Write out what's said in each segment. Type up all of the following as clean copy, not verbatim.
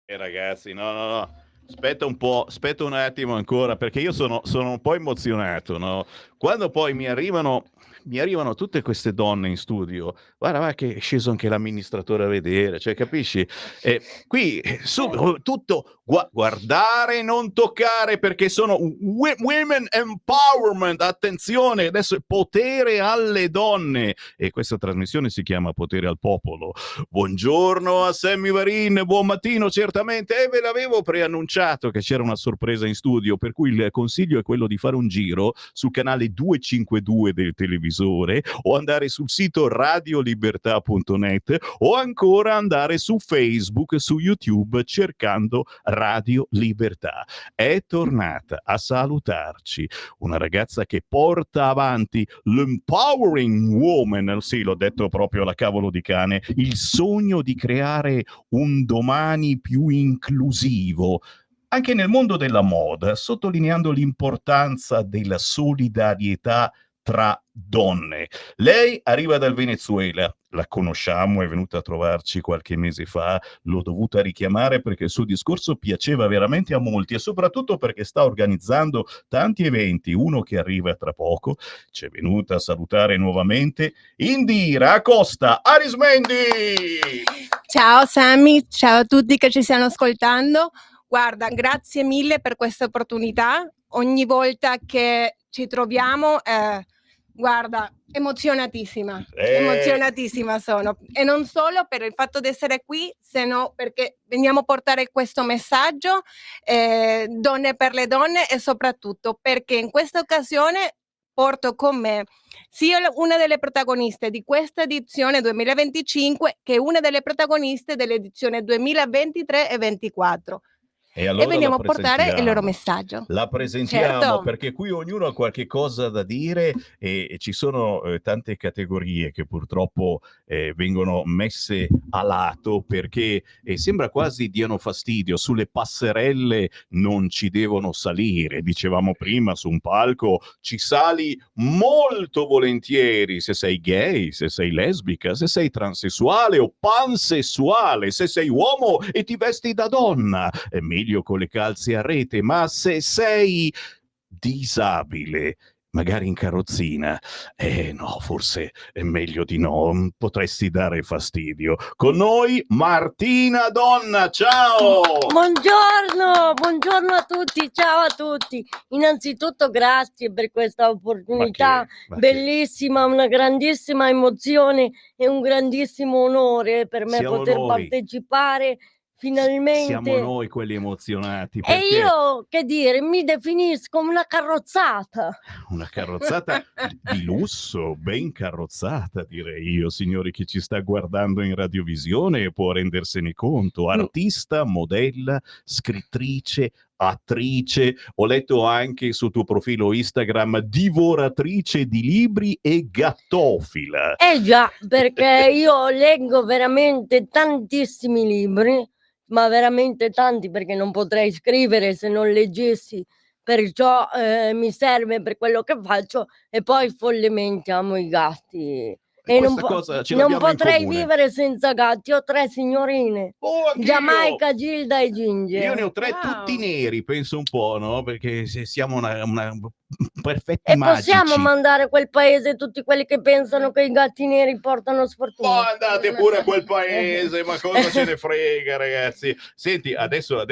Ragazzi, no, no, no. Aspetta un attimo ancora, perché io sono un po' emozionato, no? Quando poi mi arrivano tutte queste donne in studio, guarda che è sceso anche l'amministratore a vedere, cioè, capisci? Qui tutto guardare e non toccare, perché sono women empowerment, attenzione, adesso è potere alle donne, e questa trasmissione si chiama Potere al Popolo. Buongiorno a Sammy Varin, buon mattino certamente, e ve l'avevo preannunciato che c'era una sorpresa in studio, per cui il consiglio è quello di fare un giro sul canale 252 del televisore, o andare sul sito radiolibertà.net, o ancora andare su Facebook, su YouTube, cercando Radio Libertà. È tornata a salutarci una ragazza che porta avanti l'empowering woman, sì, l'ho detto proprio alla cavolo di cane, il sogno di creare un domani più inclusivo anche nel mondo della moda, sottolineando l'importanza della solidarietà tra donne. Lei arriva dal Venezuela, la conosciamo, è venuta a trovarci qualche mese fa, l'ho dovuta richiamare perché il suo discorso piaceva veramente a molti, e soprattutto perché sta organizzando tanti eventi. Uno che arriva tra poco, ci è venuta a salutare nuovamente Indira Acosta Arismendi. Ciao Sammy, ciao a tutti che ci stanno ascoltando. Guarda, grazie mille per questa opportunità. Ogni volta che ci troviamo, guarda, emozionatissima sono. E non solo per il fatto di essere qui, sino perché veniamo a portare questo messaggio, donne per le donne, e soprattutto perché in questa occasione porto con me sia una delle protagoniste di questa edizione 2025 che una delle protagoniste dell'edizione 2023 e 24. E allora veniamo a portare il loro messaggio. La presentiamo, Certo. perché qui ognuno ha qualche cosa da dire, e ci sono tante categorie che purtroppo vengono messe a lato, perché sembra quasi diano fastidio. Sulle passerelle non ci devono salire, dicevamo prima, su un palco ci sali molto volentieri se sei gay, se sei lesbica, se sei transessuale o pansessuale, se sei uomo e ti vesti da donna, è meglio con le calze a rete. Ma se sei disabile, magari in carrozzina, no, forse è meglio di no, potresti dare fastidio. Con noi Martina Donna, ciao! Buongiorno a tutti, ciao a tutti. Innanzitutto grazie per questa opportunità bellissima, una grandissima emozione e un grandissimo onore per me poter partecipare finalmente. Siamo noi quelli emozionati. E io, che dire, mi definisco una carrozzata. Una carrozzata di lusso, ben carrozzata, direi io, signori, chi ci sta guardando in radiovisione può rendersene conto. Artista, modella, scrittrice, attrice, ho letto anche sul tuo profilo Instagram, divoratrice di libri e gattofila. Già, perché io leggo veramente tantissimi libri, ma veramente tanti, perché non potrei scrivere se non leggessi, perciò mi serve per quello che faccio, e poi follemente amo i gatti. E non potrei vivere senza gatti. Ho 3 signorine, Giamaica, Gilda e Ginger. Io ne ho 3 tutti neri, penso un po', no? Perché siamo una perfetti magici. E possiamo mandare a quel paese tutti quelli che pensano che i gatti neri portano sfortuna? Ma andate pure a quel paese, ma cosa ce ne frega, ragazzi. Senti, adesso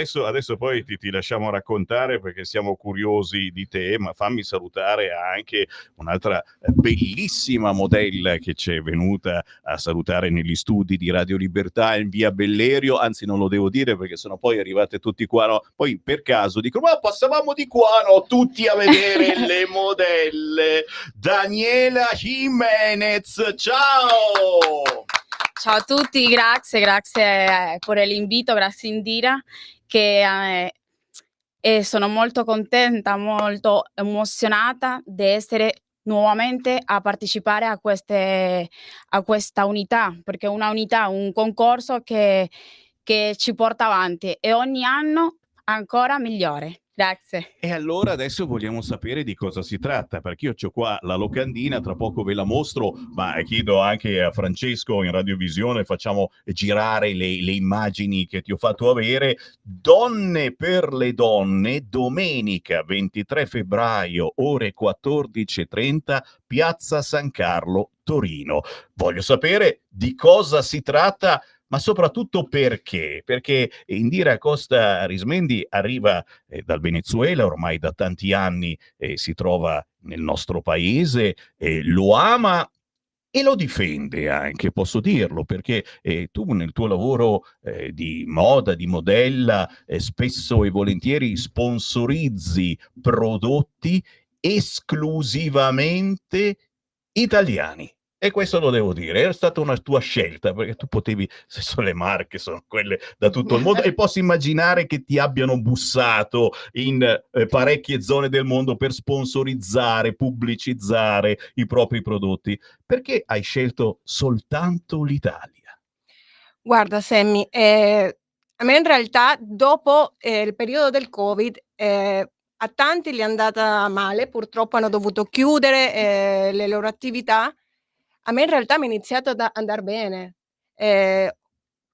poi ti lasciamo raccontare, perché siamo curiosi di te, ma fammi salutare anche un'altra bellissima modella che ci è venuta a salutare negli studi di Radio Libertà in via Bellerio. Anzi, non lo devo dire, perché sennò poi arrivate tutti qua, no? Poi per caso dicono, ma passavamo di qua, no? Tutti a vedere le modelle. Daniela Jimenez, ciao! Ciao a tutti, grazie per l'invito, grazie Indira, che sono molto contenta, molto emozionata di essere nuovamente a partecipare a questa unità, perché è una unità, un concorso che ci porta avanti, e ogni anno ancora migliore. Grazie. E allora adesso vogliamo sapere di cosa si tratta, perché io c'ho qua la locandina, tra poco ve la mostro, ma chiedo anche a Francesco in radiovisione, facciamo girare le immagini che ti ho fatto avere. Donne per le donne, domenica 23 febbraio, ore 14:30, Piazza San Carlo, Torino. Voglio sapere di cosa si tratta, ma soprattutto perché? Perché Indira Costa Arismendi arriva dal Venezuela, ormai da tanti anni si trova nel nostro paese, lo ama e lo difende anche, posso dirlo, perché tu nel tuo lavoro di moda, di modella, spesso e volentieri sponsorizzi prodotti esclusivamente italiani. E questo lo devo dire, è stata una tua scelta, perché tu potevi, se sono le marche, sono quelle da tutto il mondo, e posso immaginare che ti abbiano bussato in parecchie zone del mondo per sponsorizzare, pubblicizzare i propri prodotti. Perché hai scelto soltanto l'Italia? Guarda Sammy, a me in realtà dopo, il periodo del Covid, a tanti gli è andata male, purtroppo hanno dovuto chiudere, le loro attività. A me in realtà m'è iniziato ad andar bene. Ehm,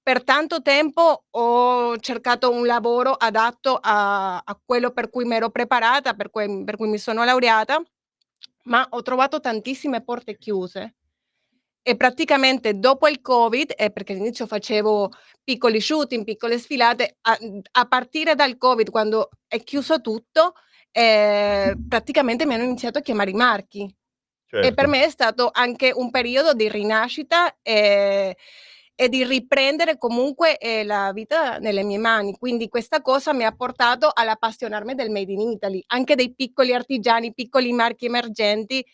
per tanto tempo ho cercato un lavoro adatto a quello per cui m'ero preparata, per cui mi sono laureata, ma ho trovato tantissime porte chiuse. E praticamente dopo il Covid, perché all'inizio facevo piccoli shooting, piccole sfilate, a partire dal Covid, quando è chiuso tutto, praticamente mi hanno iniziato a chiamare i marchi. E per Certo. me è stato anche un periodo di rinascita, e di riprendere comunque, la vita nelle mie mani. Quindi questa cosa mi ha portato all'appassionarmi del made in Italy, anche dei piccoli artigiani, piccoli marchi emergenti.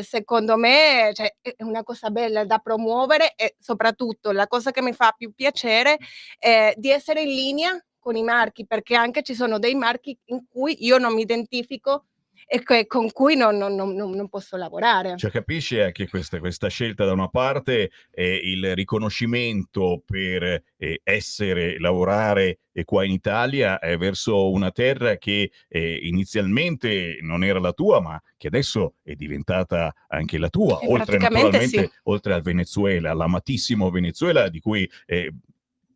Secondo me, cioè, è una cosa bella da promuovere, e soprattutto la cosa che mi fa più piacere è di essere in linea con i marchi, perché anche ci sono dei marchi in cui io non mi identifico e con cui non posso lavorare. Cioè, capisci anche questa scelta da una parte, il riconoscimento per lavorare qua in Italia verso una terra che inizialmente non era la tua, ma che adesso è diventata anche la tua, oltre Praticamente sì. naturalmente, oltre al Venezuela, l'amatissimo Venezuela di cui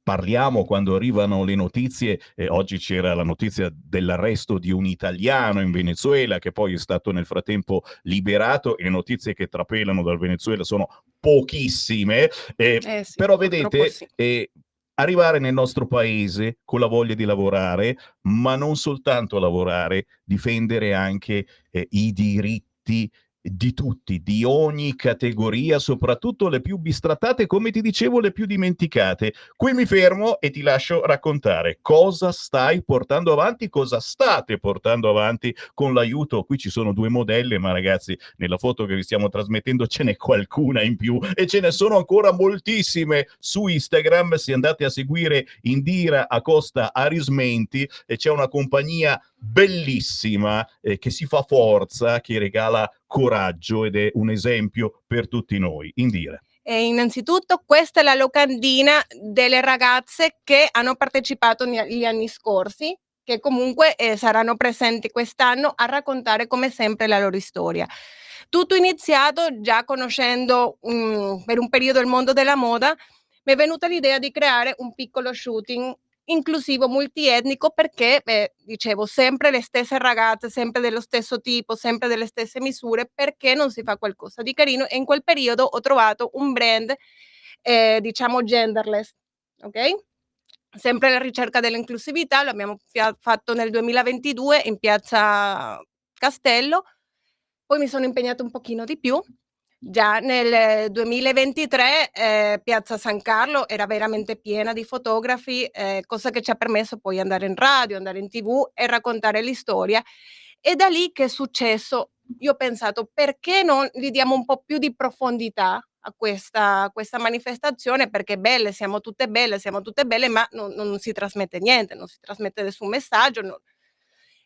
parliamo quando arrivano le notizie. Oggi c'era la notizia dell'arresto di un italiano in Venezuela che poi è stato nel frattempo liberato, e le notizie che trapelano dal Venezuela sono pochissime, Sì, però purtroppo vedete, sì. arrivare nel nostro paese con la voglia di lavorare, ma non soltanto lavorare, difendere anche i diritti di tutti, di ogni categoria, soprattutto le più bistrattate, come ti dicevo, le più dimenticate. Qui mi fermo e ti lascio raccontare cosa stai portando avanti, cosa state portando avanti con l'aiuto. Qui ci sono 2 modelle, ma ragazzi, nella foto che vi stiamo trasmettendo ce n'è qualcuna in più, e ce ne sono ancora moltissime su Instagram. Se andate a seguire Indira Acosta Arismenti, e c'è una compagnia bellissima che si fa forza, che regala coraggio ed è un esempio per tutti noi. Indira. Innanzitutto questa è la locandina delle ragazze che hanno partecipato gli anni scorsi, che comunque saranno presenti quest'anno a raccontare come sempre la loro storia. Tutto iniziato già conoscendo per un periodo il mondo della moda. Mi è venuta l'idea di creare un piccolo shooting inclusivo, multietnico, perché dicevo sempre le stesse ragazze, sempre dello stesso tipo, sempre delle stesse misure, perché non si fa qualcosa di carino? E in quel periodo ho trovato un brand, diciamo genderless, ok? Sempre alla ricerca dell'inclusività, l'abbiamo fatto nel 2022 in piazza Castello, poi mi sono impegnata un pochino di più. Già nel 2023 piazza San Carlo era veramente piena di fotografi, cosa che ci ha permesso poi andare in radio, andare in TV e raccontare l'istoria. E da lì che è successo? Io ho pensato: perché non gli diamo un po' più di profondità a questa manifestazione, perché siamo tutte belle, ma non si trasmette niente, non si trasmette nessun messaggio,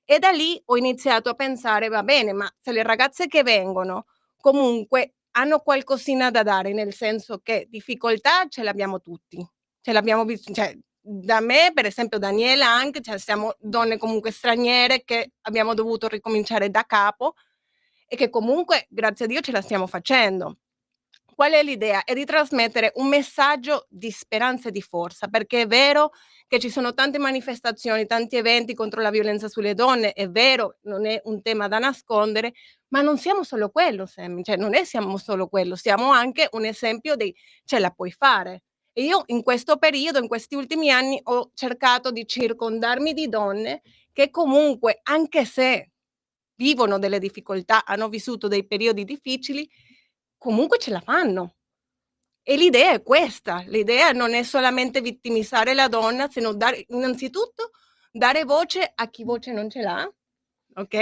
e da lì ho iniziato a pensare: va bene, ma se le ragazze che vengono comunque hanno qualcosina da dare, nel senso che difficoltà ce l'abbiamo tutti, ce l'abbiamo cioè da me, per esempio Daniela anche, cioè siamo donne comunque straniere che abbiamo dovuto ricominciare da capo e che comunque, grazie a Dio, ce la stiamo facendo. Qual è l'idea? È di trasmettere un messaggio di speranza e di forza, perché è vero che ci sono tante manifestazioni, tanti eventi contro la violenza sulle donne, è vero, non è un tema da nascondere, ma non siamo solo quello, Sammy, cioè non è siamo solo quello, siamo anche un esempio di ce la puoi fare. E io in questo periodo, in questi ultimi anni, ho cercato di circondarmi di donne che comunque, anche se vivono delle difficoltà, hanno vissuto dei periodi difficili, comunque ce la fanno. E l'idea è questa, l'idea non è solamente vittimizzare la donna, sino dare, innanzitutto, dare voce a chi voce non ce l'ha, ok?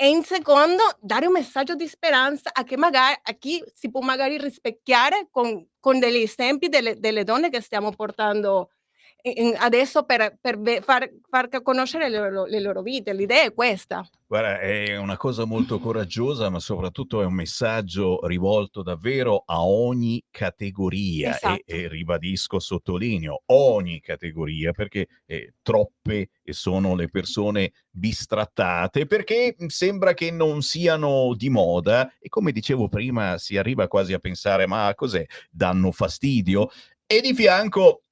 E in secondo, dare un messaggio di speranza a chi si può magari rispecchiare con degli esempi delle donne che stiamo portando adesso per far conoscere le loro vite. L'idea è questa. Guarda, è una cosa molto coraggiosa, ma soprattutto è un messaggio rivolto davvero a ogni categoria Esatto. e ribadisco, sottolineo, ogni categoria, perché troppe sono le persone bistrattate, perché sembra che non siano di moda e come dicevo prima si arriva quasi a pensare, ma cos'è? Danno fastidio? E di fianco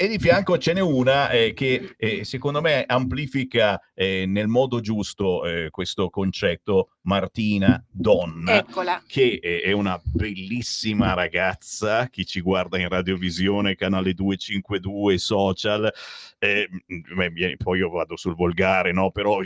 ce n'è una che secondo me amplifica nel modo giusto questo concetto, Martina Donna, Eccola. che è una bellissima ragazza, chi ci guarda in radiovisione, canale 252, social, poi io vado sul volgare, no? Però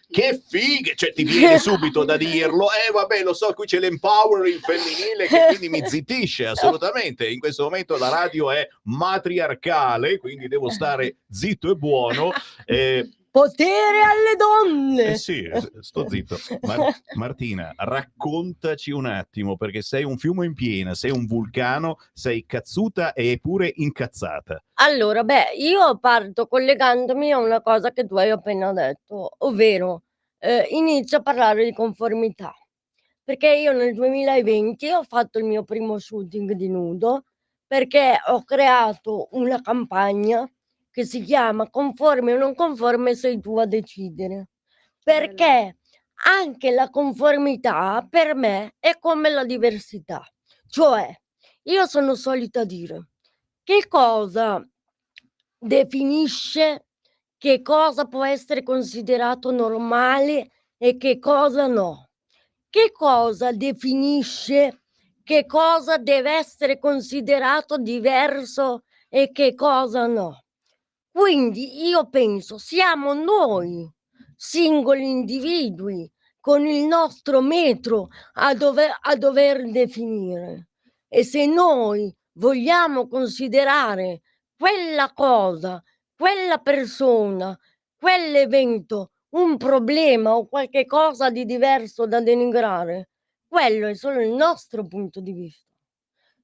che fighe, cioè ti viene subito da dirlo, vabbè lo so, qui c'è l'empowering femminile che quindi mi zittisce assolutamente, in questo momento la radio è matriarcale, quindi devo stare zitto e buono. Potere alle donne! Sì, sto zitto. Martina, raccontaci un attimo, perché sei un fiume in piena, sei un vulcano, sei cazzuta e pure incazzata. Allora, io parto collegandomi a una cosa che tu hai appena detto, ovvero inizio a parlare di conformità. Perché io nel 2020 ho fatto il mio primo shooting di nudo, perché ho creato una campagna che si chiama Conforme o non conforme sei tu a decidere. Perché anche la conformità per me è come la diversità. Cioè, io sono solita dire che cosa definisce che cosa può essere considerato normale e che cosa no. Che cosa definisce che cosa deve essere considerato diverso e che cosa no. Quindi io penso siamo noi, singoli individui, con il nostro metro a dover definire. E se noi vogliamo considerare quella cosa, quella persona, quell'evento un problema o qualche cosa di diverso da denigrare, quello è solo il nostro punto di vista.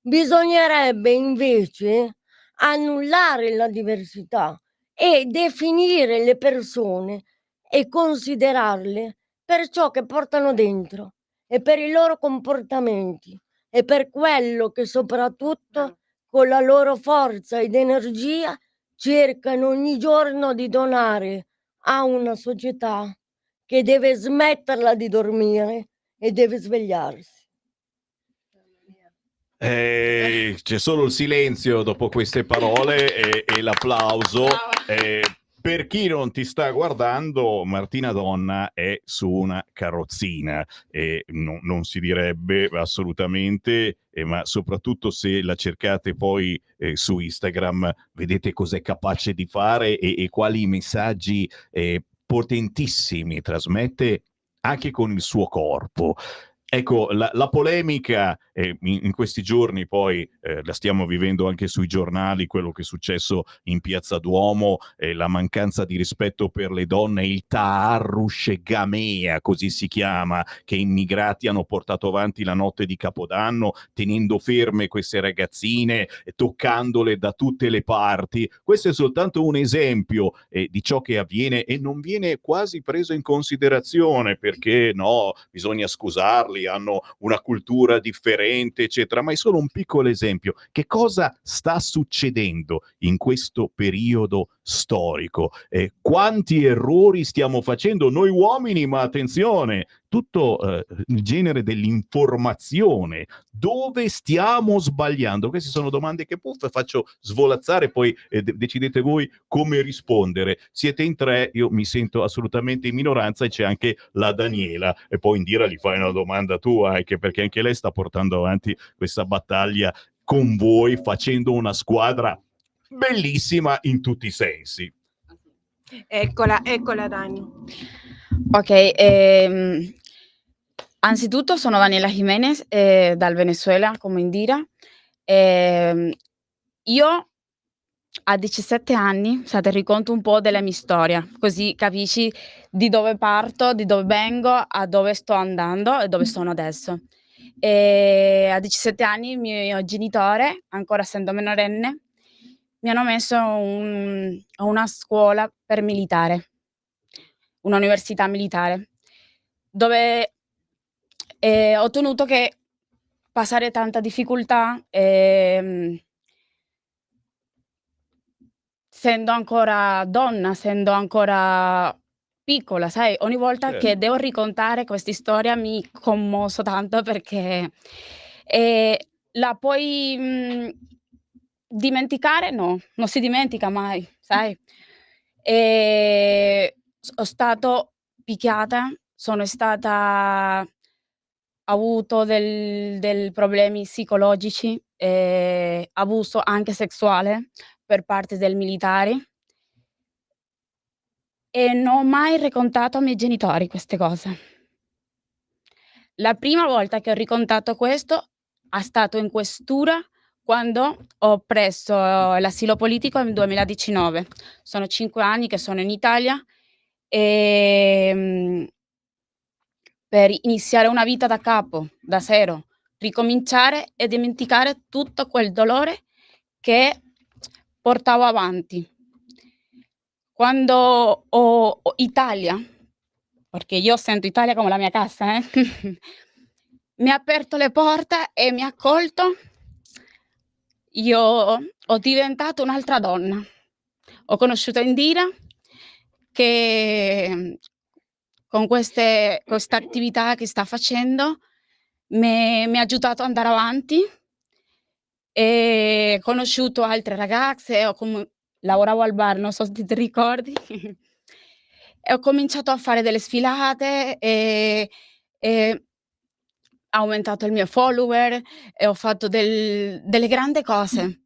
Bisognerebbe invece annullare la diversità e definire le persone e considerarle per ciò che portano dentro e per i loro comportamenti e per quello che soprattutto con la loro forza ed energia cercano ogni giorno di donare a una società che deve smetterla di dormire e deve svegliarsi. C'è solo il silenzio dopo queste parole e l'applauso. Per chi non ti sta guardando, Martina Donna è su una carrozzina e non si direbbe assolutamente, ma soprattutto se la cercate poi su Instagram, vedete cos'è capace di fare e quali messaggi potentissimi trasmette anche con il suo corpo. Ecco, la polemica in questi giorni poi la stiamo vivendo anche sui giornali, quello che è successo in Piazza Duomo, la mancanza di rispetto per le donne, il Taarrush Gamea, così si chiama, che immigrati hanno portato avanti la notte di Capodanno, tenendo ferme queste ragazzine, toccandole da tutte le parti. Questo è soltanto un esempio di ciò che avviene e non viene quasi preso in considerazione perché no, bisogna scusarli, hanno una cultura differente, eccetera, ma è solo un piccolo esempio. Che cosa sta succedendo in questo periodo storico. Quanti errori stiamo facendo noi uomini, ma attenzione, tutto il genere dell'informazione, dove stiamo sbagliando? Queste sono domande che faccio svolazzare, poi decidete voi come rispondere. Siete in 3, io mi sento assolutamente in minoranza e c'è anche la Daniela, e poi Indira gli fai una domanda tu anche, perché anche lei sta portando avanti questa battaglia con voi, facendo una squadra bellissima in tutti i sensi. Eccola Dani. Ok, anzitutto sono Daniela Jimenez dal Venezuela come Indira. Io a 17 anni, te racconto un po' della mia storia, così capisci di dove parto, di dove vengo, a dove sto andando e dove sono adesso. A 17 anni il mio genitore, ancora essendo minorenne, mi hanno messo a una scuola per militare, un'università militare, dove ho tenuto che passare tanta difficoltà, essendo ancora donna, essendo ancora piccola, sai, ogni volta Certo. che devo raccontare questa storia mi commosso tanto perché la puoi dimenticare? No, non si dimentica mai, sai. Sono stato picchiata, sono stata avuto del problemi psicologici, abuso anche sessuale per parte del militari. E non ho mai raccontato ai miei genitori queste cose. La prima volta che ho raccontato questo è stato in questura quando ho preso l'asilo politico nel 2019. Sono 5 anni che sono in Italia per iniziare una vita da capo, da zero, ricominciare e dimenticare tutto quel dolore che portavo avanti. Quando ho Italia, perché io sento Italia come la mia casa, mi ha aperto le porte e mi ha accolto, io ho diventato un'altra donna. Ho conosciuto Indira che con questa attività che sta facendo mi ha aiutato ad andare avanti e ho conosciuto altre ragazze, lavoravo al bar, non so se ti ricordi, e ho cominciato a fare delle sfilate e ho aumentato il mio follower e ho fatto delle grandi cose.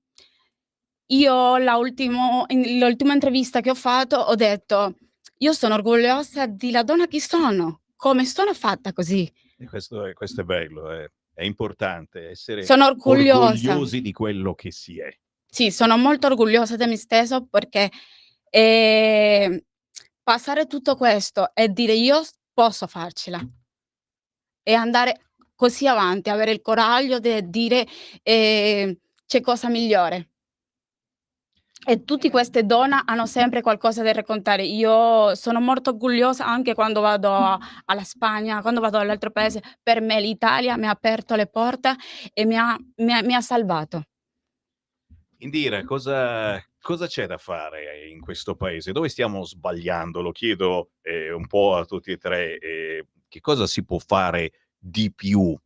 Io l'ultima intervista che ho fatto ho detto: "Io sono orgogliosa della donna che sono, come sono fatta così". E questo è bello, è importante essere Sono orgogliosa. orgogliosi di quello che si è. Sì, sono molto orgogliosa di me stesso perché, passare tutto questo e dire: "Io posso farcela", e andare così avanti, avere il coraggio de dire, c'è cosa migliore. E tutte queste donne hanno sempre qualcosa da raccontare. Io sono molto orgogliosa anche quando vado alla Spagna, quando vado all'altro paese. Per me l'Italia mi ha aperto le porte e mi ha salvato. Indira, cosa c'è da fare in questo paese? Dove stiamo sbagliando? Lo chiedo, un po' a tutti e 3, che cosa si può fare di più?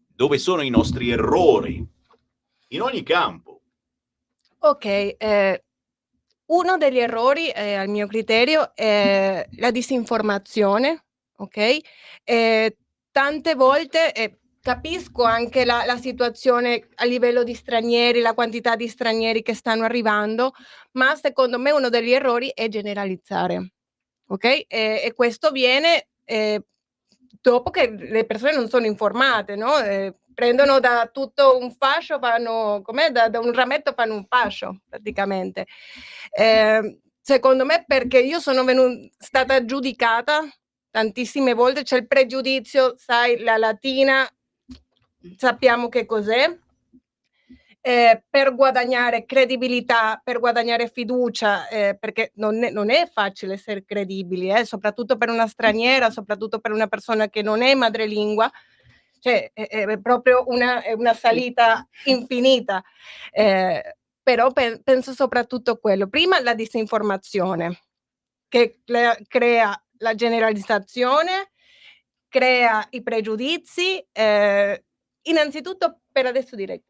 Dove sono i nostri errori? In ogni campo. Ok, uno degli errori, al mio criterio, è la disinformazione, ok? Tante volte capisco anche la situazione a livello di stranieri, la quantità di stranieri che stanno arrivando, ma secondo me uno degli errori è generalizzare, ok? E questo viene dopo che le persone non sono informate, no? Prendono da tutto un fascio, fanno com'è? Da un rametto fanno un fascio, praticamente. Secondo me, perché io sono stata giudicata tantissime volte, c'è il pregiudizio, sai, la latina, sappiamo che cos'è. Per guadagnare credibilità, per guadagnare fiducia, perché non è facile essere credibili, soprattutto per una straniera, soprattutto per una persona che non è madrelingua, cioè è proprio una salita infinita. però penso soprattutto quello. Prima la disinformazione, che crea la generalizzazione, crea i pregiudizi. Innanzitutto per adesso direi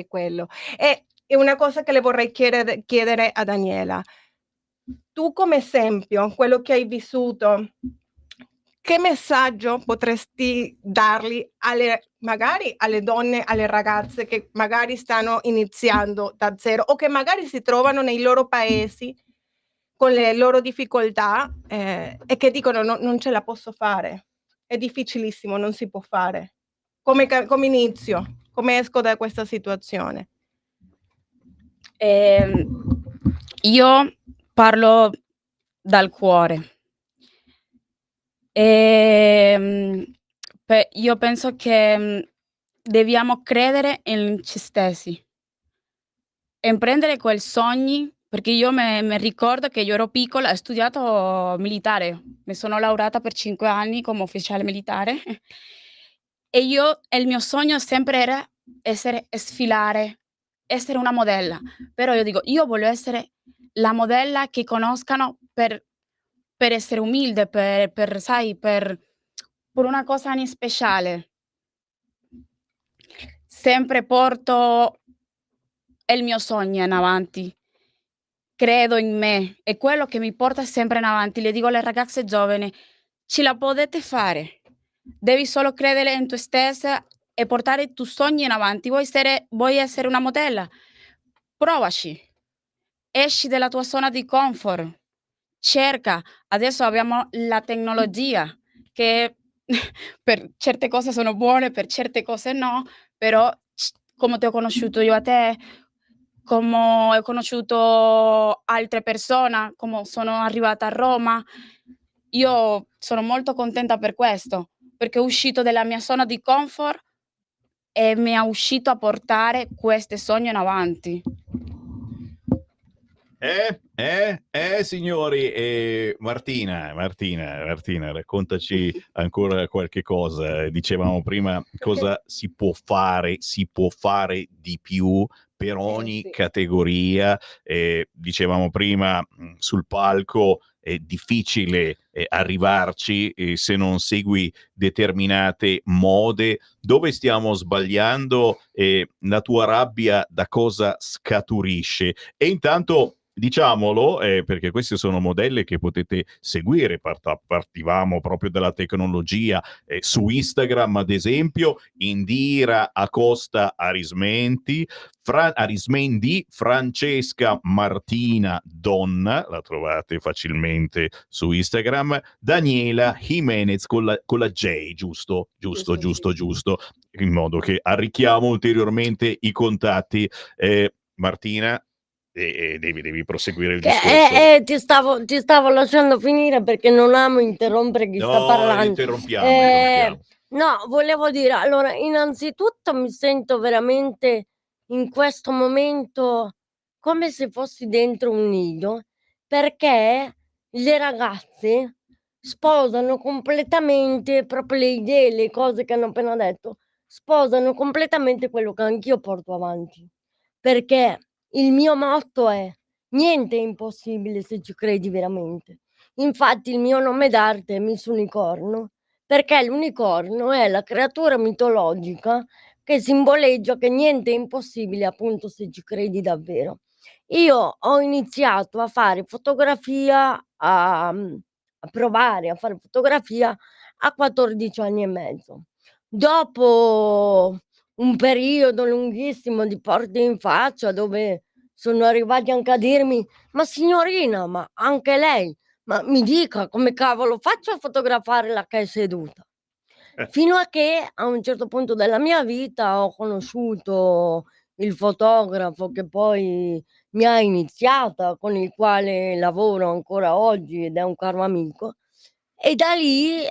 quello. E una cosa che le vorrei chiedere a Daniela: tu come esempio, quello che hai vissuto, che messaggio potresti dargli magari alle donne, alle ragazze che magari stanno iniziando da zero o che magari si trovano nei loro paesi con le loro difficoltà, e che dicono: non ce la posso fare, è difficilissimo, non si può fare. Come inizio? Come esco da questa situazione? Io parlo dal cuore. Io penso che dobbiamo credere in ci stessi e prendere quei sogni, perché io mi ricordo che io ero piccola, ho studiato militare, mi sono laureata per 5 anni come ufficiale militare e il mio sogno sempre era sfilare, essere una modella. Però io dico, io voglio essere la modella che conoscano per essere umilde, sai, per una cosa in speciale. Sempre porto il mio sogno in avanti. Credo in me, è quello che mi porta sempre in avanti. Le dico alle ragazze giovani: ce la potete fare, devi solo credere in te stessa e portare i tuoi sogni in avanti. Vuoi essere una modella? Provaci, esci dalla tua zona di comfort, cerca. Adesso abbiamo la tecnologia che per certe cose sono buone, per certe cose no, però come ti ho conosciuto io a te, come ho conosciuto altre persone, come sono arrivata a Roma. Io sono molto contenta per questo, perché è uscito dalla mia zona di comfort e mi è uscito a portare queste sogni in avanti. Signori, Martina, raccontaci ancora qualche cosa. Dicevamo prima cosa si può fare di più per ogni Sì. categoria. Dicevamo prima, sul palco è difficile arrivarci se non segui determinate mode. Dove stiamo sbagliando? La tua rabbia da cosa scaturisce? E intanto diciamolo, perché queste sono modelle che potete seguire, partivamo proprio dalla tecnologia, su Instagram ad esempio, Indira Acosta Arismendi, Francesca Martina Donna, la trovate facilmente su Instagram, Daniela Jimenez con la J, giusto, in modo che arricchiamo ulteriormente i contatti. Martina, devi proseguire il discorso. Ti stavo lasciando finire perché non amo interrompere chi sta parlando. Interrompiamo. No, volevo dire, allora, innanzitutto mi sento veramente in questo momento come se fossi dentro un nido, perché le ragazze sposano completamente proprio le idee, le cose che hanno appena detto, sposano completamente quello che anch'io porto avanti. Perché il mio motto è: niente è impossibile se ci credi veramente. Infatti il mio nome d'arte è Miss Unicorno, perché l'unicorno è la creatura mitologica che simboleggia che niente è impossibile, appunto, se ci credi davvero. Io ho iniziato a fare fotografia, a provare a fare fotografia a 14 anni e mezzo. Dopo un periodo lunghissimo di porte in faccia, dove sono arrivati anche a dirmi: "Ma signorina, ma anche lei, ma mi dica come cavolo faccio a fotografarla che è seduta?" Fino a che a un certo punto della mia vita ho conosciuto il fotografo che poi mi ha iniziata, con il quale lavoro ancora oggi ed è un caro amico, e da lì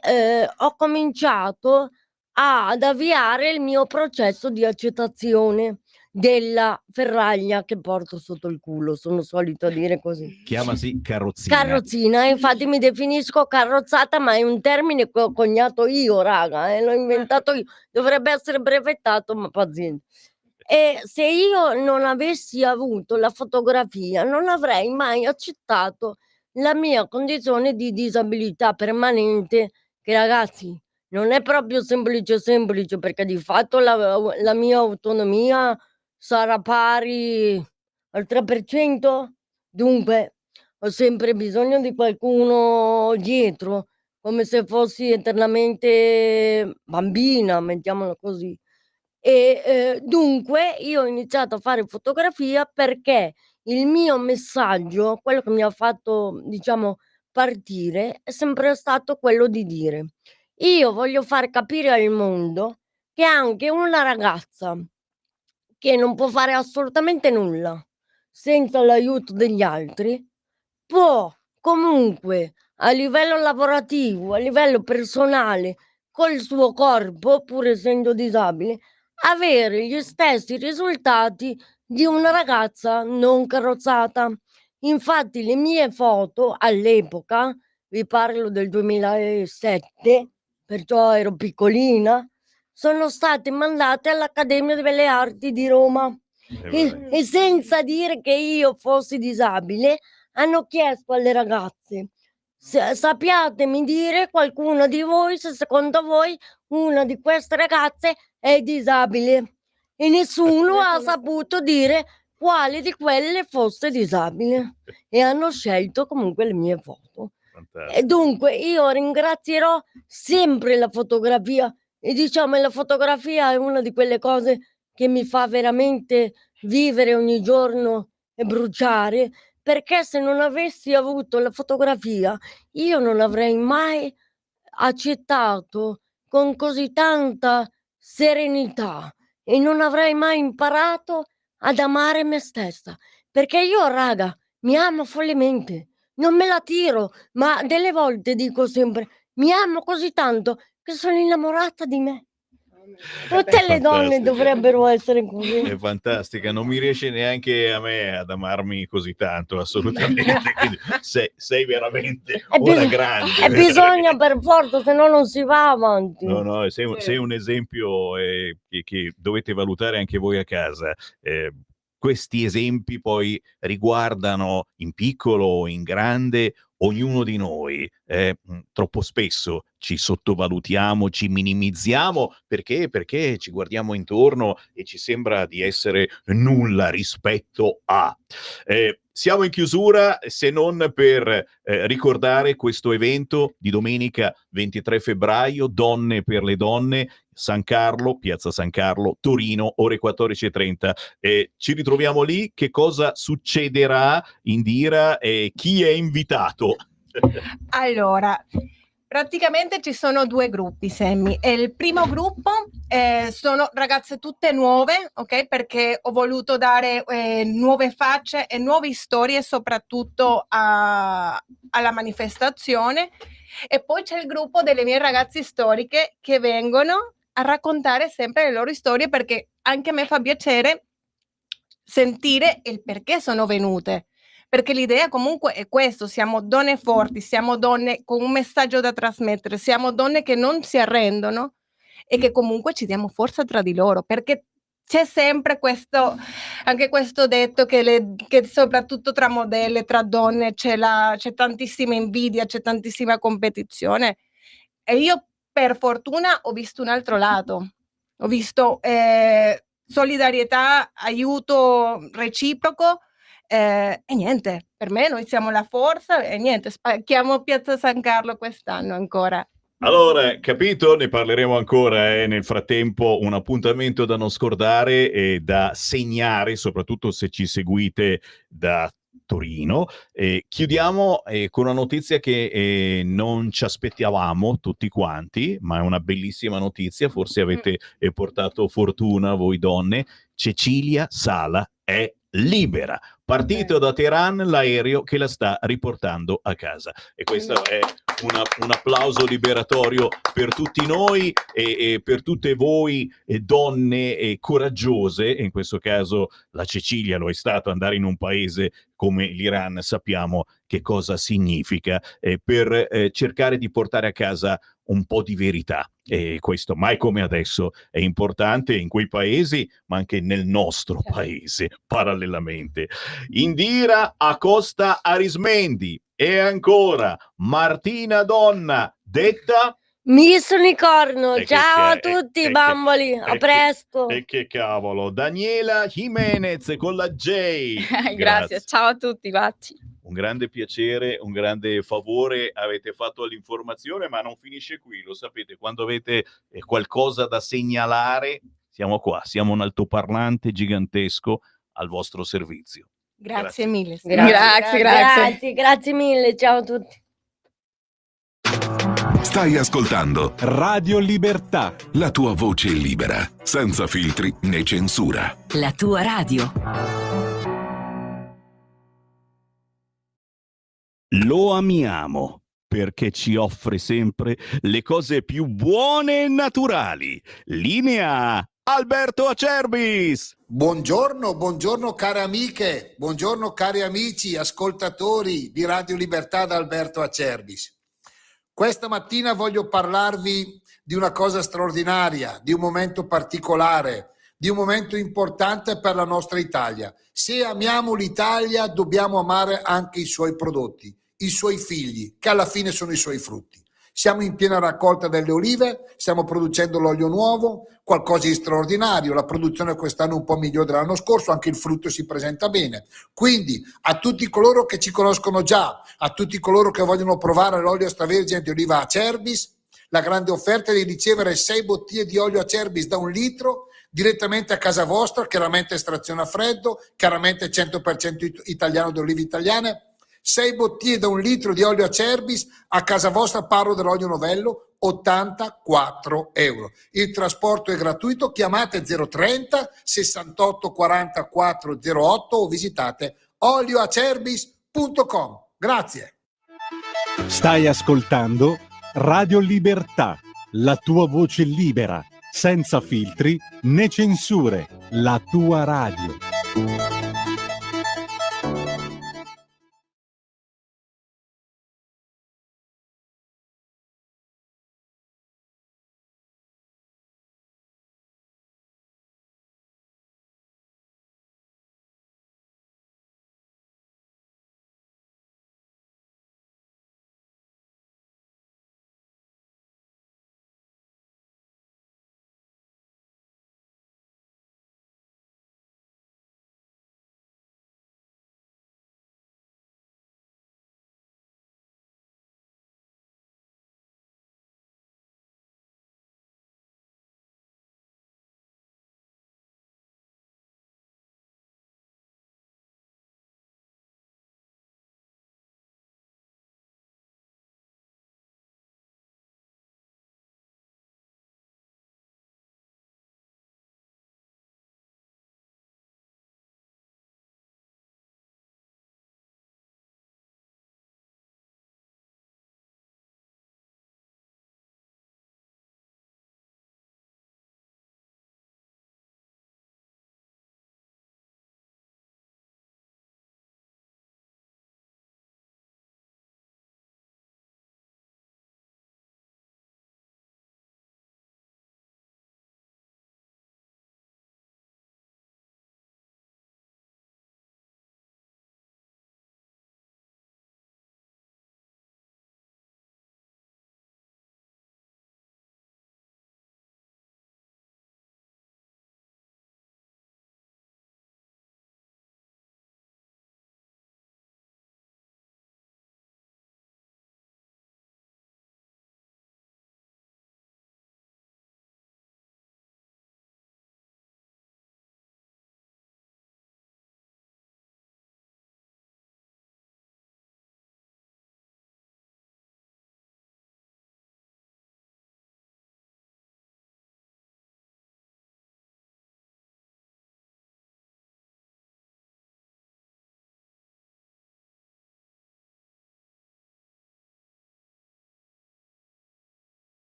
ho cominciato ad avviare il mio processo di accettazione della ferraglia che porto sotto il culo, sono solita dire così. Chiamasi carrozzina. Carrozzina, infatti mi definisco carrozzata, ma è un termine che ho coniato io, raga, l'ho inventato io. Dovrebbe essere brevettato, ma pazienza. E se io non avessi avuto la fotografia, non avrei mai accettato la mia condizione di disabilità permanente, che ragazzi non è proprio semplice, perché di fatto la mia autonomia sarà pari al 3%, dunque ho sempre bisogno di qualcuno dietro, come se fossi eternamente bambina, mettiamola così. E dunque io ho iniziato a fare fotografia perché il mio messaggio, quello che mi ha fatto, diciamo, partire, è sempre stato quello di dire: io voglio far capire al mondo che anche una ragazza che non può fare assolutamente nulla senza l'aiuto degli altri, può comunque a livello lavorativo, a livello personale, col suo corpo, pur essendo disabile, avere gli stessi risultati di una ragazza non carrozzata. Infatti le mie foto all'epoca, vi parlo del 2007, perciò ero piccolina, sono state mandate all'Accademia di Belle Arti di Roma e senza dire che io fossi disabile, hanno chiesto alle ragazze: sappiatemi dire qualcuna di voi se secondo voi una di queste ragazze è disabile, e nessuno ha saputo dire quale di quelle fosse disabile, e hanno scelto comunque le mie foto. E dunque io ringrazierò sempre la fotografia, e diciamo la fotografia è una di quelle cose che mi fa veramente vivere ogni giorno e bruciare, perché se non avessi avuto la fotografia io non avrei mai accettato con così tanta serenità e non avrei mai imparato ad amare me stessa, perché io raga mi amo follemente, non me la tiro, ma delle volte dico sempre: "Mi amo così tanto che sono innamorata di me". Tutte le donne dovrebbero essere così. È fantastica, non mi riesce neanche a me ad amarmi così tanto, assolutamente. Quindi sei veramente una grande. E bisogna per forza, se no non si va avanti. No, sei un esempio che dovete valutare anche voi a casa. Questi esempi poi riguardano in piccolo o in grande ognuno di noi. Troppo spesso ci sottovalutiamo, ci minimizziamo perché ci guardiamo intorno e ci sembra di essere nulla rispetto a. Siamo in chiusura, se non per ricordare questo evento di domenica 23 febbraio, Donne per le Donne, San Carlo, Piazza San Carlo, Torino, ore 14:30. Ci ritroviamo lì. Che cosa succederà, Indira, e chi è invitato? Allora, praticamente ci sono 2 gruppi, Sammy. E il primo gruppo sono ragazze tutte nuove, ok? Perché ho voluto dare nuove facce e nuove storie, soprattutto alla manifestazione. E poi c'è il gruppo delle mie ragazze storiche che vengono a raccontare sempre le loro storie, perché anche a me fa piacere sentire il perché sono venute. Perché l'idea comunque è questo: siamo donne forti, siamo donne con un messaggio da trasmettere, siamo donne che non si arrendono e che comunque ci diamo forza tra di loro, perché c'è sempre anche questo detto che soprattutto tra modelle, tra donne c'è tantissima invidia, c'è tantissima competizione, e io per fortuna ho visto un altro lato, ho visto solidarietà, aiuto reciproco. E niente, per me noi siamo la forza e niente, spacchiamo Piazza San Carlo quest'anno ancora. Allora, capito? Ne parleremo ancora, nel frattempo un appuntamento da non scordare e da segnare, soprattutto se ci seguite da Torino. Chiudiamo con una notizia che non ci aspettavamo tutti quanti, ma è una bellissima notizia, forse avete portato fortuna voi donne. Cecilia Sala è libera. Partito da Teheran l'aereo che la sta riportando a casa. E questo è un applauso liberatorio per tutti noi e per tutte voi donne coraggiose. E in questo caso la Cecilia lo è stato. Andare in un paese come l'Iran sappiamo che cosa significa, per cercare di portare a casa un po' di verità, e questo mai come adesso è importante in quei paesi, ma anche nel nostro paese, parallelamente. Indira Acosta Arismendi e ancora Martina Donna, detta Miss Unicorno, e ciao a tutti bamboli, a presto. e che cavolo, Daniela Jimenez con la J. Grazie, Grazie. ciao a tutti, baci. Un grande piacere, un grande favore avete fatto all'informazione, ma non finisce qui, lo sapete, quando avete qualcosa da segnalare, siamo qua, siamo un altoparlante gigantesco al vostro servizio. Grazie mille. Grazie mille, ciao a tutti. Stai ascoltando Radio Libertà. la tua voce libera, senza filtri né censura. La tua radio. Lo amiamo perché ci offre sempre le cose più buone e naturali. Linea Alberto Acerbis. Buongiorno care amiche, buongiorno cari amici, ascoltatori di Radio Libertà da Alberto Acerbis. Questa mattina voglio parlarvi di una cosa straordinaria, di un momento particolare, di un momento importante per la nostra Italia. Se amiamo l'Italia, dobbiamo amare anche i suoi prodotti, i suoi figli, che alla fine sono i suoi frutti. Siamo in piena raccolta delle olive, stiamo producendo l'olio nuovo, qualcosa di straordinario, la produzione quest'anno è un po' migliore dell'anno scorso, anche il frutto si presenta bene. Quindi a tutti coloro che ci conoscono già, a tutti coloro che vogliono provare l'olio extravergine di oliva Acerbis, la grande offerta è di ricevere 6 bottiglie di olio Acerbis da 1 litro direttamente a casa vostra, chiaramente estrazione a freddo, chiaramente 100% italiano di olive italiane. 6 bottiglie da 1 litro di olio Acerbis a casa vostra, parlo dell'olio novello, 84 euro. Il trasporto è gratuito, chiamate 030 68 44 08 o visitate olioacerbis.com. Grazie. Stai ascoltando Radio Libertà, la tua voce libera, senza filtri né censure, la tua radio.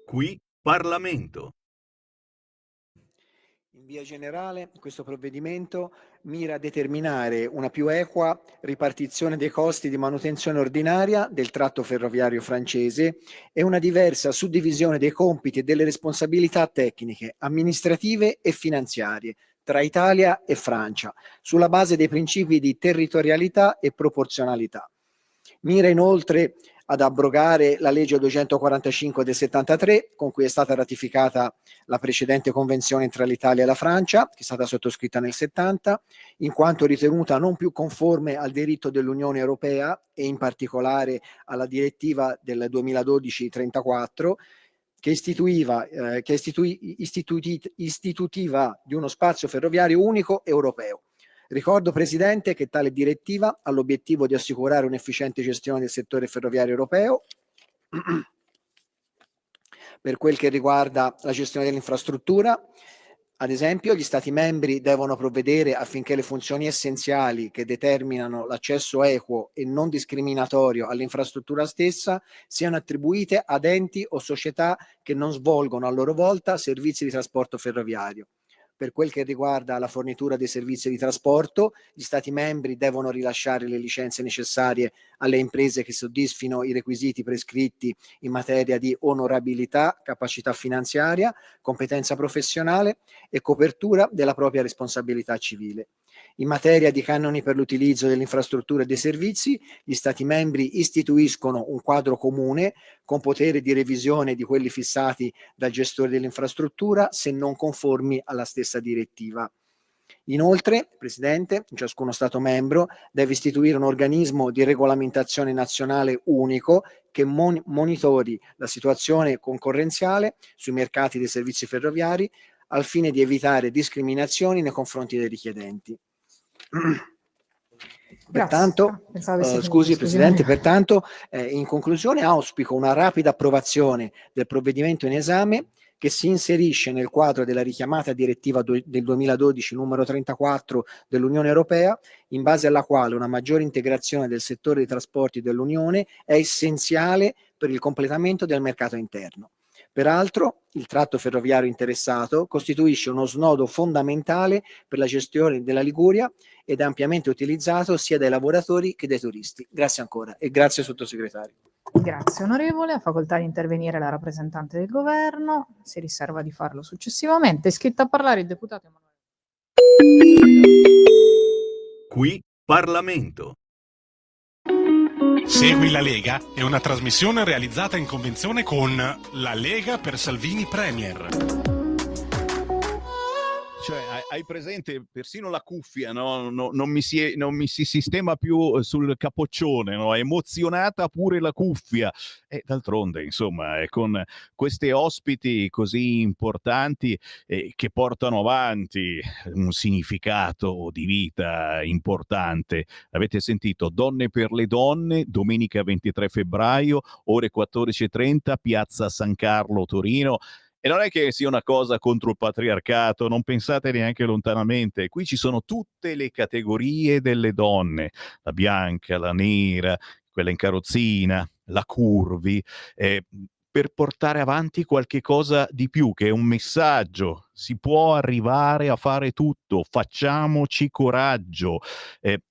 Qui Parlamento. In via generale, questo provvedimento mira a determinare una più equa ripartizione dei costi di manutenzione ordinaria del tratto ferroviario francese e una diversa suddivisione dei compiti e delle responsabilità tecniche, amministrative e finanziarie tra Italia e Francia, sulla base dei principi di territorialità e proporzionalità. Mira inoltre ad abrogare la legge 245 del 73, con cui è stata ratificata la precedente convenzione tra l'Italia e la Francia, che è stata sottoscritta nel 70, in quanto ritenuta non più conforme al diritto dell'Unione Europea e in particolare alla direttiva del 2012-34, che istitutiva di uno spazio ferroviario unico europeo. Ricordo, Presidente, che tale direttiva ha l'obiettivo di assicurare un'efficiente gestione del settore ferroviario europeo per quel che riguarda la gestione dell'infrastruttura. Ad esempio, gli Stati membri devono provvedere affinché le funzioni essenziali che determinano l'accesso equo e non discriminatorio all'infrastruttura stessa siano attribuite ad enti o società che non svolgono a loro volta servizi di trasporto ferroviario. Per quel che riguarda la fornitura dei servizi di trasporto, gli Stati membri devono rilasciare le licenze necessarie alle imprese che soddisfino i requisiti prescritti in materia di onorabilità, capacità finanziaria, competenza professionale e copertura della propria responsabilità civile. In materia di canoni per l'utilizzo dell'infrastruttura e dei servizi, gli Stati membri istituiscono un quadro comune con potere di revisione di quelli fissati dal gestore dell'infrastruttura se non conformi alla stessa direttiva. Inoltre, Presidente, ciascuno Stato membro deve istituire un organismo di regolamentazione nazionale unico che monitori la situazione concorrenziale sui mercati dei servizi ferroviari al fine di evitare discriminazioni nei confronti dei richiedenti. Pertanto, scusi Presidente, pertanto in conclusione auspico una rapida approvazione del provvedimento in esame, che si inserisce nel quadro della richiamata direttiva del 2012 numero 34 dell'Unione Europea, in base alla quale una maggiore integrazione del settore dei trasporti dell'Unione è essenziale per il completamento del mercato interno. Peraltro, il tratto ferroviario interessato costituisce uno snodo fondamentale per la gestione della Liguria ed è ampiamente utilizzato sia dai lavoratori che dai turisti. Grazie ancora e grazie Sottosegretario. Grazie onorevole, ha facoltà di intervenire la rappresentante del governo, si riserva di farlo successivamente. È iscritto a parlare il deputato Emanuele. Qui Parlamento. Segui la Lega è una trasmissione realizzata in convenzione con La Lega per Salvini Premier. Cioè, hai presente persino la cuffia, no? Non mi si sistema più sul capoccione, no? È emozionata pure la cuffia. E d'altronde, insomma, con queste ospiti così importanti che portano avanti un significato di vita importante. Avete sentito Donne per le Donne, domenica 23 febbraio, ore 14:30, Piazza San Carlo, Torino. E non è che sia una cosa contro il patriarcato, non pensate neanche lontanamente. Qui ci sono tutte le categorie delle donne, la bianca, la nera, quella in carrozzina, la curvy, per portare avanti qualche cosa di più, che è un messaggio. Si può arrivare a fare tutto, facciamoci coraggio,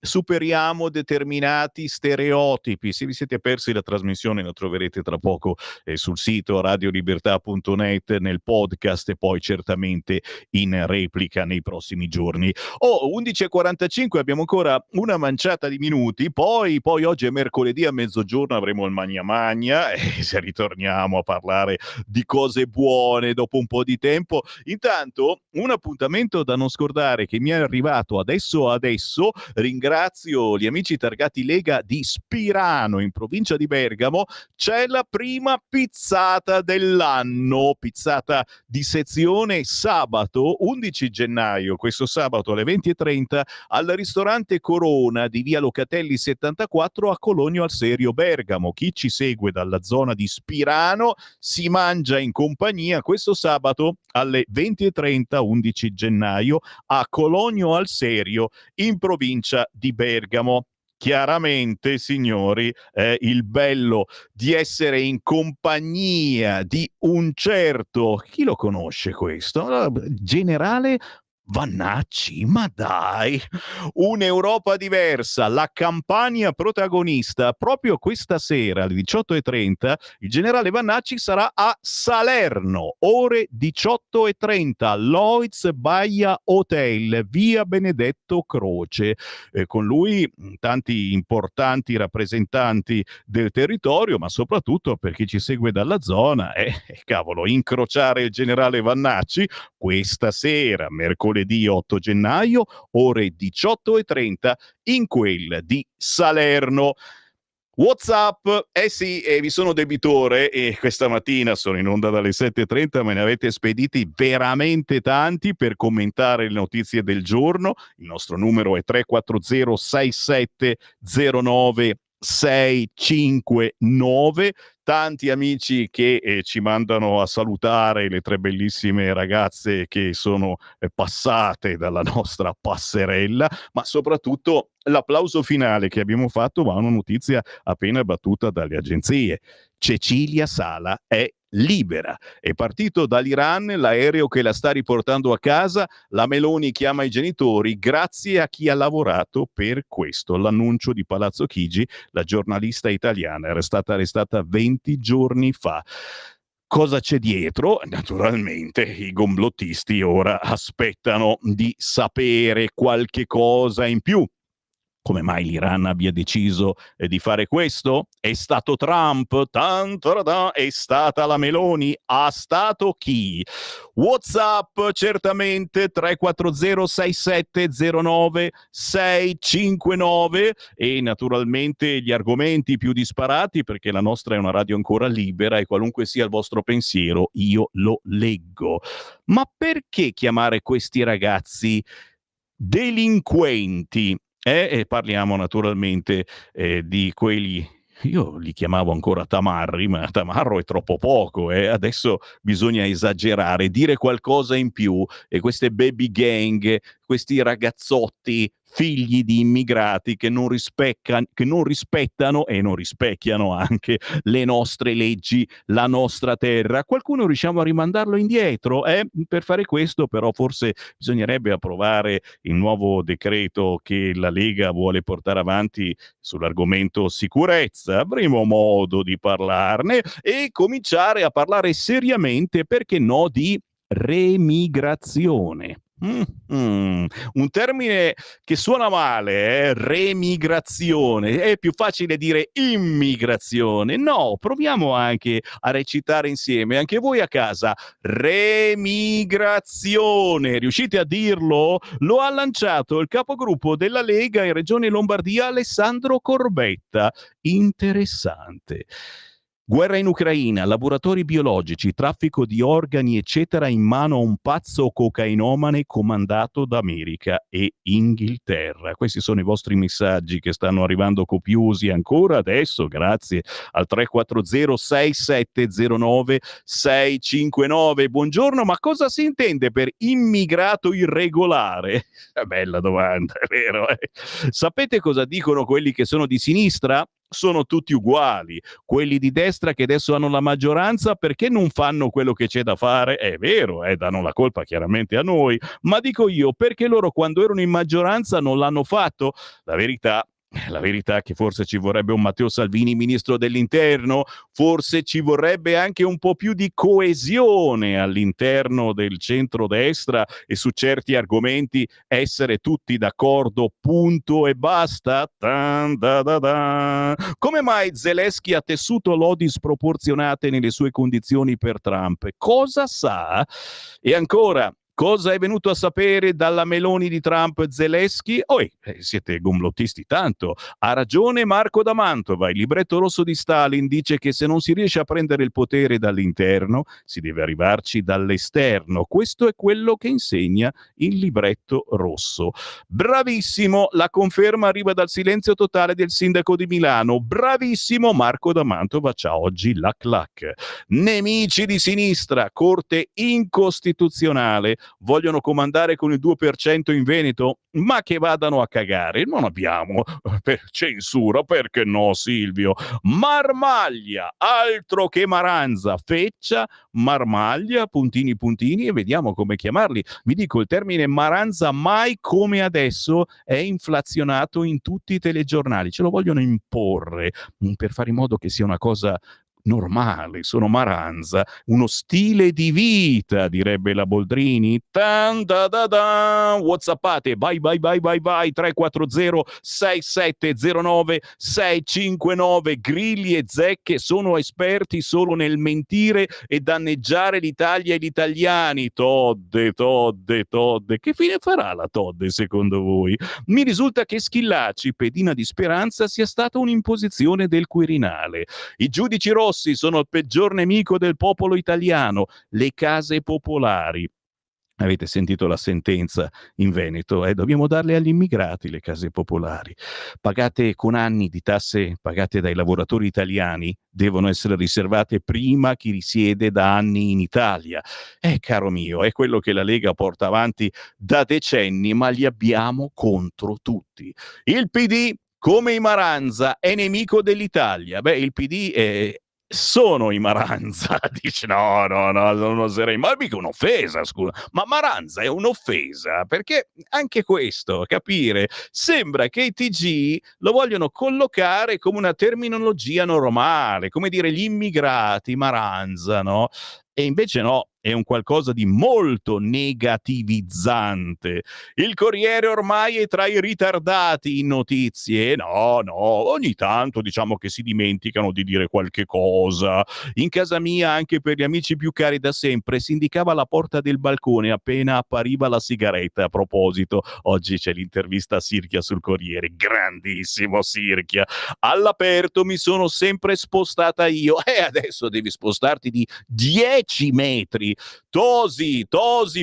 superiamo determinati stereotipi. Se vi siete persi la trasmissione la troverete tra poco sul sito radiolibertà.net, nel podcast e poi certamente in replica nei prossimi giorni. 11:45, abbiamo ancora una manciata di minuti, poi oggi è mercoledì a mezzogiorno, avremo il Magna Magna e se ritorniamo a parlare di cose buone dopo un po' di tempo. Intanto un appuntamento da non scordare che mi è arrivato adesso. Ringrazio gli amici targati Lega di Spirano in provincia di Bergamo. C'è la prima pizzata dell'anno, pizzata di sezione, sabato 11 gennaio, questo sabato alle 20:30 al ristorante Corona di via Locatelli 74 a Cologno al Serio, Bergamo. Chi ci segue dalla zona di Spirano si mangia in compagnia questo sabato alle 20:30, 11 gennaio, a Cologno al Serio, in provincia di Bergamo. chiaramente, signori, il bello di essere in compagnia di un certo, chi lo conosce questo? Generale Vannacci, ma dai, un'Europa diversa, la Campania protagonista. Proprio questa sera alle 18:30 il generale Vannacci sarà a Salerno, ore 18:30, Lloyds Baia Hotel, via Benedetto Croce. Con lui tanti importanti rappresentanti del territorio, ma soprattutto per chi ci segue dalla zona, cavolo, incrociare il generale Vannacci questa sera, mercoledì 8 gennaio, ore 18:30, in quel di Salerno. WhatsApp, sì, vi sono debitore e questa mattina sono in onda dalle 7:30, me ne avete spediti veramente tanti per commentare le notizie del giorno. Il nostro numero è 340 6709 659. Tanti amici che ci mandano a salutare le 3 bellissime ragazze che sono passate dalla nostra passerella, ma soprattutto l'applauso finale che abbiamo fatto va a una notizia appena battuta dalle agenzie. Cecilia Sala è libera. È partito dall'Iran l'aereo che la sta riportando a casa. La Meloni chiama i genitori grazie a chi ha lavorato per questo. L'annuncio di Palazzo Chigi, la giornalista italiana era stata arrestata 20 giorni fa. Cosa c'è dietro? Naturalmente i complottisti ora aspettano di sapere qualche cosa in più. Come mai l'Iran abbia deciso di fare questo? È stato Trump? È stata la Meloni? Ha stato chi? WhatsApp certamente 340 6709 659 e naturalmente gli argomenti più disparati, perché la nostra è una radio ancora libera e qualunque sia il vostro pensiero io lo leggo. Ma perché chiamare questi ragazzi delinquenti? E parliamo naturalmente di quelli, io li chiamavo ancora tamarri, ma tamarro è troppo poco, adesso bisogna esagerare, dire qualcosa in più, e queste baby gang, questi ragazzotti figli di immigrati che non rispettano e non rispecchiano anche le nostre leggi, la nostra terra. Qualcuno riusciamo a rimandarlo indietro? Per fare questo però forse bisognerebbe approvare il nuovo decreto che la Lega vuole portare avanti sull'argomento sicurezza. Avremo modo di parlarne e cominciare a parlare seriamente, perché no, di remigrazione. Un termine che suona male, remigrazione. È più facile dire immigrazione. No, proviamo anche a recitare insieme, anche voi a casa. Remigrazione. Riuscite a dirlo? Lo ha lanciato il capogruppo della Lega in Regione Lombardia, Alessandro Corbetta. Interessante. Guerra in Ucraina, laboratori biologici, traffico di organi, eccetera, in mano a un pazzo cocainomane comandato da America e Inghilterra. Questi sono i vostri messaggi che stanno arrivando copiosi ancora adesso, grazie al 340 6709 659. Buongiorno, ma cosa si intende per immigrato irregolare? Bella domanda, è vero? Sapete cosa dicono quelli che sono di sinistra? Sono tutti uguali. Quelli di destra che adesso hanno la maggioranza, perché non fanno quello che c'è da fare? È vero, danno la colpa chiaramente a noi, ma dico io, perché loro quando erano in maggioranza non l'hanno fatto? La verità è che forse ci vorrebbe un Matteo Salvini ministro dell'interno, forse ci vorrebbe anche un po' più di coesione all'interno del centrodestra e su certi argomenti essere tutti d'accordo, punto e basta. Come mai Zelensky ha tessuto lodi sproporzionate nelle sue condizioni per Trump? Cosa sa? E ancora, cosa è venuto a sapere dalla Meloni di Trump Zelensky? Siete complottisti tanto. Ha ragione Marco da Mantova. Il libretto rosso di Stalin dice che se non si riesce a prendere il potere dall'interno, si deve arrivarci dall'esterno. Questo è quello che insegna il libretto rosso. Bravissimo, la conferma arriva dal silenzio totale del sindaco di Milano. Bravissimo Marco da Mantova, c'ha oggi la clac. Nemici di sinistra, corte incostituzionale. vogliono comandare con il 2% in Veneto? Ma che vadano a cagare, non abbiamo censura, perché no Silvio? Marmaglia, altro che Maranza, Feccia, Marmaglia, puntini puntini, e vediamo come chiamarli. Vi dico, il termine Maranza mai come adesso è inflazionato in tutti i telegiornali, ce lo vogliono imporre per fare in modo che sia una cosa normale. Sono Maranza, uno stile di vita, direbbe la Boldrini. Tan da da da, whatsappate, vai 340 6709 659. Grilli e Zecche sono esperti solo nel mentire e danneggiare l'Italia e gli italiani. Todde, che fine farà la Todde secondo voi? Mi risulta che Schillaci, pedina di Speranza, sia stata un'imposizione del Quirinale. I giudici rossi sono il peggior nemico del popolo italiano, le case popolari. Avete sentito la sentenza in Veneto? Dobbiamo darle agli immigrati le case popolari. Pagate con anni di tasse pagate dai lavoratori italiani, devono essere riservate prima a chi risiede da anni in Italia. Caro mio, è quello che la Lega porta avanti da decenni, ma li abbiamo contro tutti. Il PD, come i Maranza, è nemico dell'Italia. Il PD sono i Maranza. Dice no, non oserei, ma mica un'offesa, scusa, ma Maranza è un'offesa, perché anche questo, capire, sembra che i TG lo vogliono collocare come una terminologia normale, come dire gli immigrati, Maranza, no? E invece no, è un qualcosa di molto negativizzante. Il Corriere ormai è tra i ritardati in notizie. No, ogni tanto diciamo che si dimenticano di dire qualche cosa. In casa mia, anche per gli amici più cari da sempre, si indicava la porta del balcone appena appariva la sigaretta. A proposito, oggi c'è l'intervista a Sirchia sul Corriere. Grandissimo Sirchia. All'aperto mi sono sempre spostata io. Adesso devi spostarti di 10 metri. Tosi,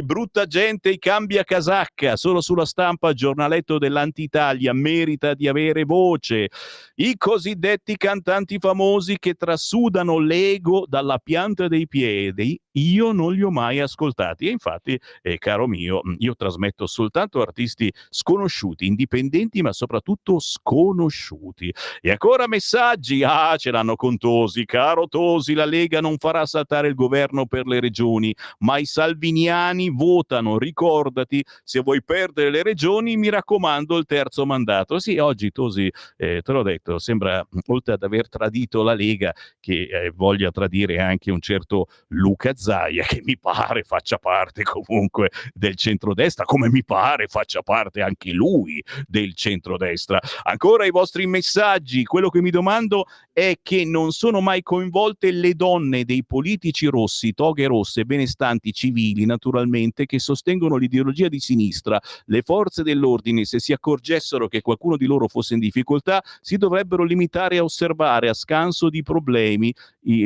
brutta gente e cambia casacca. Solo sulla Stampa, giornaletto dell'Antitalia, merita di avere voce. I cosiddetti cantanti famosi che trasudano l'ego dalla pianta dei piedi, io non li ho mai ascoltati. E infatti, caro mio, io trasmetto soltanto artisti sconosciuti, indipendenti, ma soprattutto sconosciuti. E ancora messaggi. Ce l'hanno con Tosi. Caro Tosi, la Lega non farà saltare il governo per le regioni, ma i salviniani votano. Ricordati, se vuoi perdere le regioni, mi raccomando il terzo mandato. Sì, oggi Tosi, te l'ho detto, sembra, oltre ad aver tradito la Lega, che voglia tradire anche un certo Luca Zaia, che mi pare faccia parte comunque del centrodestra, come mi pare faccia parte anche lui del centrodestra. Ancora i vostri messaggi. Quello che mi domando è che non sono mai coinvolte le donne dei politici rossi, toghe rosse, benestanti, civili naturalmente, che sostengono l'ideologia di sinistra. Le forze dell'ordine, se si accorgessero che qualcuno di loro fosse in difficoltà, si dovrebbero limitare a osservare a scanso di problemi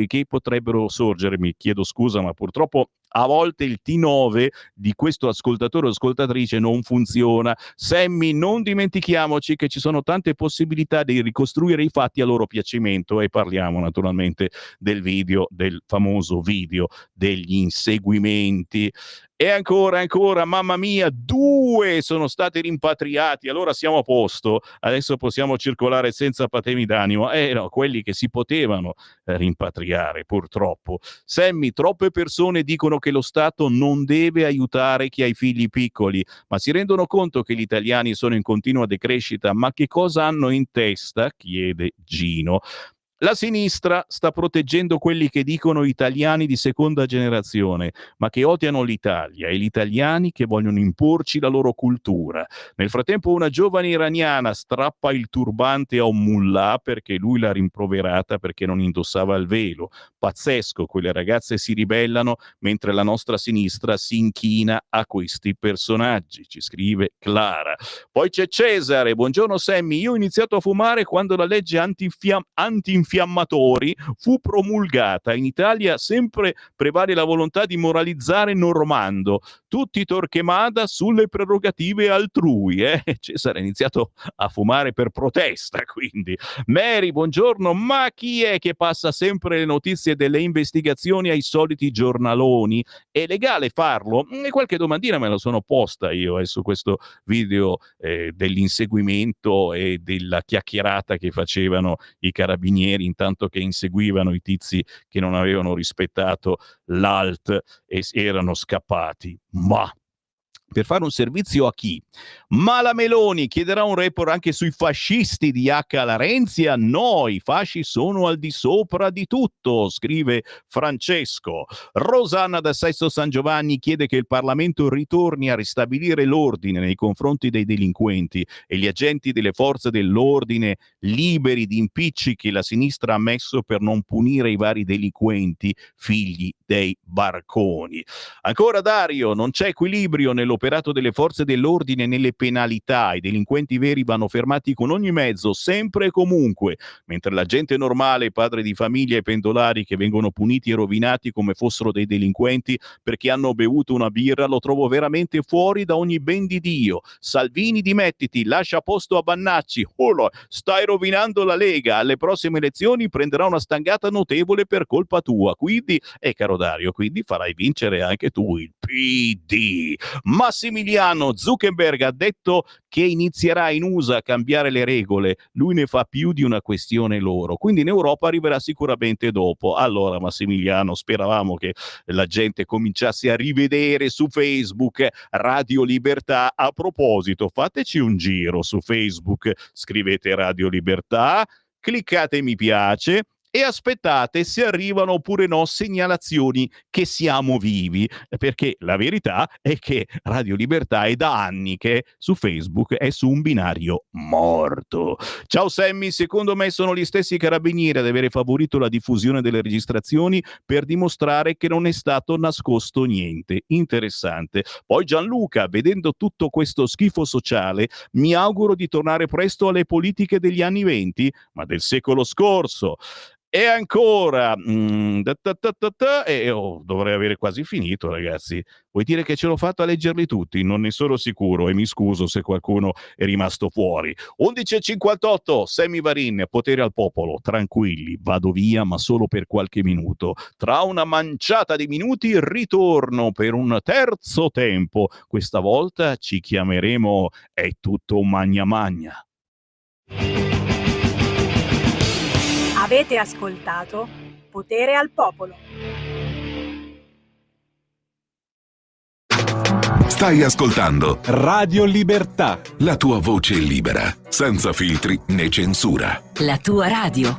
che potrebbero sorgere. Mi chiedo scusa, ma purtroppo a volte il T9 di questo ascoltatore o ascoltatrice non funziona. Sammy, non dimentichiamoci che ci sono tante possibilità di ricostruire i fatti a loro piacimento, e parliamo naturalmente del video, del famoso video degli inseguimenti. E ancora, mamma mia, 2 sono stati rimpatriati, allora siamo a posto, adesso possiamo circolare senza patemi d'animo. No, quelli che si potevano rimpatriare, purtroppo. Sammy, troppe persone dicono che lo Stato non deve aiutare chi ha i figli piccoli, ma si rendono conto che gli italiani sono in continua decrescita? Ma che cosa hanno in testa? Chiede Gino. La sinistra sta proteggendo quelli che dicono italiani di seconda generazione, ma che odiano l'Italia, e gli italiani che vogliono imporci la loro cultura. Nel frattempo una giovane iraniana strappa il turbante a un mullah perché lui l'ha rimproverata perché non indossava il velo. Pazzesco, quelle ragazze si ribellano mentre la nostra sinistra si inchina a questi personaggi, ci scrive Clara. Poi c'è Cesare. Buongiorno Sammy, io ho iniziato a fumare quando la legge antinfiammatoria infiammatori fu promulgata. In Italia sempre prevale la volontà di moralizzare normando. Tutti Torquemada sulle prerogative altrui. Cesare ha iniziato a fumare per protesta, quindi. Mary, buongiorno. Ma chi è che passa sempre le notizie delle investigazioni ai soliti giornaloni? È legale farlo? E qualche domandina me la sono posta io su questo video dell'inseguimento e della chiacchierata che facevano i carabinieri intanto che inseguivano i tizi che non avevano rispettato l'alt e erano scappati. Ma per fare un servizio a chi? Ma la Meloni chiederà un report anche sui fascisti di H. Larenzia? No, i fasci sono al di sopra di tutto, scrive Francesco. Rosanna da Sesto San Giovanni chiede che il Parlamento ritorni a ristabilire l'ordine nei confronti dei delinquenti e gli agenti delle forze dell'ordine liberi di impicci che la sinistra ha messo per non punire i vari delinquenti figli dei barconi. Ancora Dario, non c'è equilibrio nell'operato delle forze dell'ordine nelle penalità. I delinquenti veri vanno fermati con ogni mezzo, sempre e comunque, mentre la gente normale, padre di famiglia e pendolari che vengono puniti e rovinati come fossero dei delinquenti perché hanno bevuto una birra, lo trovo veramente fuori da ogni ben di Dio. Salvini, dimettiti, lascia posto a Bannacci. Stai rovinando la Lega, alle prossime elezioni prenderà una stangata notevole per colpa tua, quindi, caro Dario, quindi farai vincere anche tu il PD. Massimiliano Zuckerberg ha detto che inizierà in USA a cambiare le regole, lui ne fa più di una questione loro, quindi in Europa arriverà sicuramente dopo. Allora Massimiliano, speravamo che la gente cominciasse a rivedere su Facebook Radio Libertà. A proposito, fateci un giro su Facebook, scrivete Radio Libertà, cliccate mi piace e aspettate se arrivano oppure no segnalazioni che siamo vivi, perché la verità è che Radio Libertà è da anni che su Facebook è su un binario morto. Ciao Sammy, secondo me sono gli stessi carabinieri ad avere favorito la diffusione delle registrazioni per dimostrare che non è stato nascosto niente. Interessante. Poi Gianluca, vedendo tutto questo schifo sociale, mi auguro di tornare presto alle politiche degli anni '20, ma del secolo scorso. E ancora, dovrei avere quasi finito, ragazzi. Vuoi dire che ce l'ho fatta a leggerli tutti? Non ne sono sicuro e mi scuso se qualcuno è rimasto fuori. 11:58, Sammy Varin, potere al popolo. Tranquilli, vado via, ma solo per qualche minuto. Tra una manciata di minuti ritorno per un terzo tempo. Questa volta ci chiameremo È tutto un magna magna. Avete ascoltato Potere al Popolo. Stai ascoltando Radio Libertà. la tua voce libera, senza filtri né censura. La tua radio.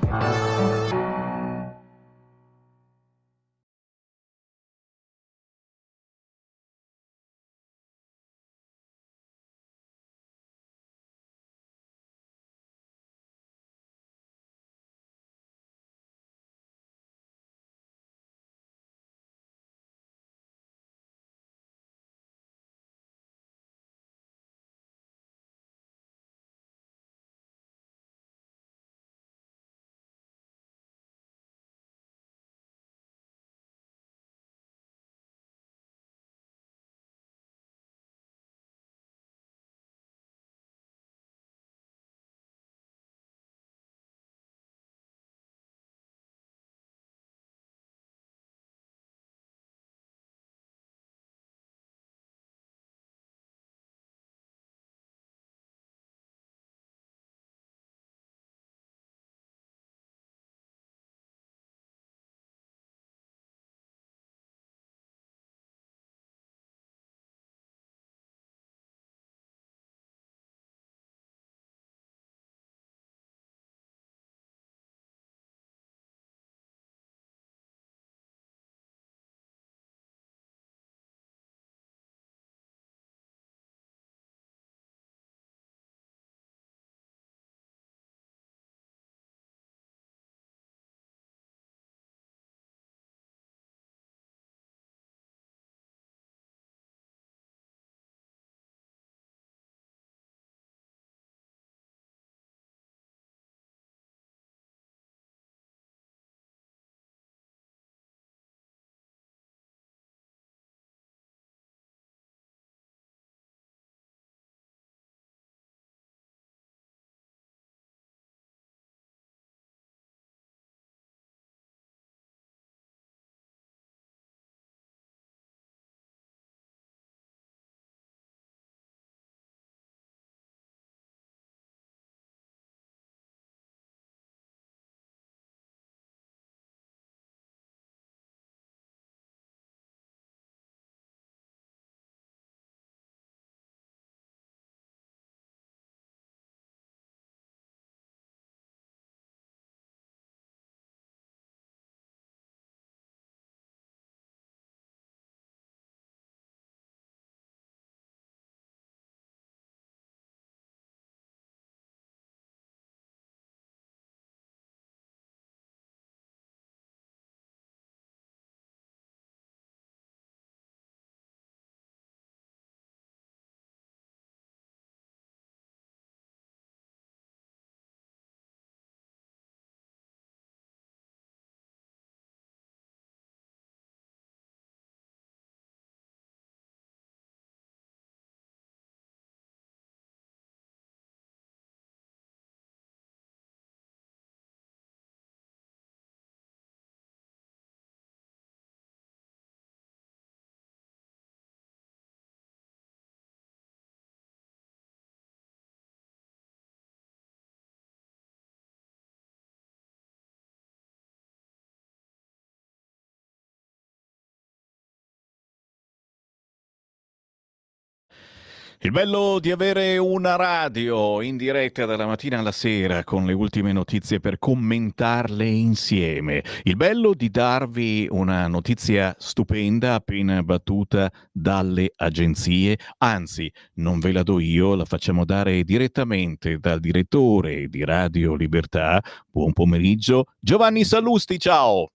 Il bello di avere una radio in diretta dalla mattina alla sera con le ultime notizie per commentarle insieme. Il bello di darvi una notizia stupenda appena battuta dalle agenzie. Anzi, non ve la do io, la facciamo dare direttamente dal direttore di Radio Libertà. Buon pomeriggio, Giovanni Sallusti, ciao!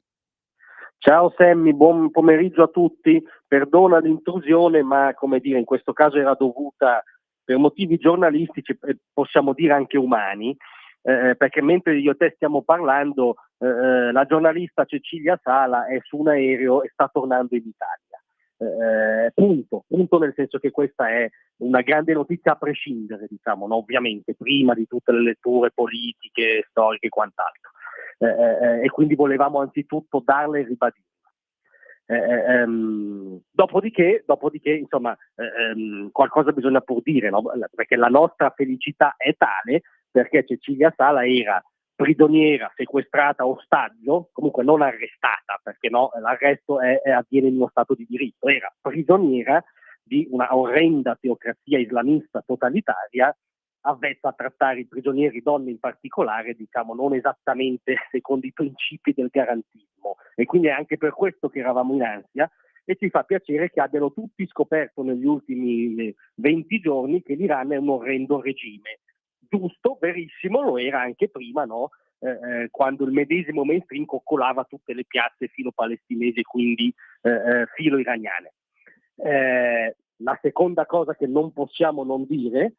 Ciao Sammy, buon pomeriggio a tutti. Perdona l'intrusione, ma come dire, in questo caso era dovuta per motivi giornalistici, possiamo dire anche umani, perché mentre io e te stiamo parlando, la giornalista Cecilia Sala è su un aereo e sta tornando in Italia. Punto nel senso che questa è una grande notizia a prescindere, diciamo, no? Ovviamente, prima di tutte le letture politiche, storiche e quant'altro. E quindi volevamo anzitutto darle e ribadirla. Dopodiché insomma, qualcosa bisogna pur dire, no? Perché la nostra felicità è tale perché Cecilia Sala era prigioniera, sequestrata, ostaggio, comunque non arrestata, perché no, l'arresto avviene in uno stato di diritto, era prigioniera di una orrenda teocrazia islamista totalitaria, avvezza a trattare i prigionieri donne in particolare, diciamo, non esattamente secondo i principi del garantismo. E quindi è anche per questo che eravamo in ansia e ci fa piacere che abbiano tutti scoperto negli ultimi 20 giorni che l'Iran è un orrendo regime. Giusto, verissimo, lo era anche prima, no? Quando il medesimo mainstream coccolava tutte le piazze filo-palestinesi e quindi filo-iraniane. La seconda cosa che non possiamo non dire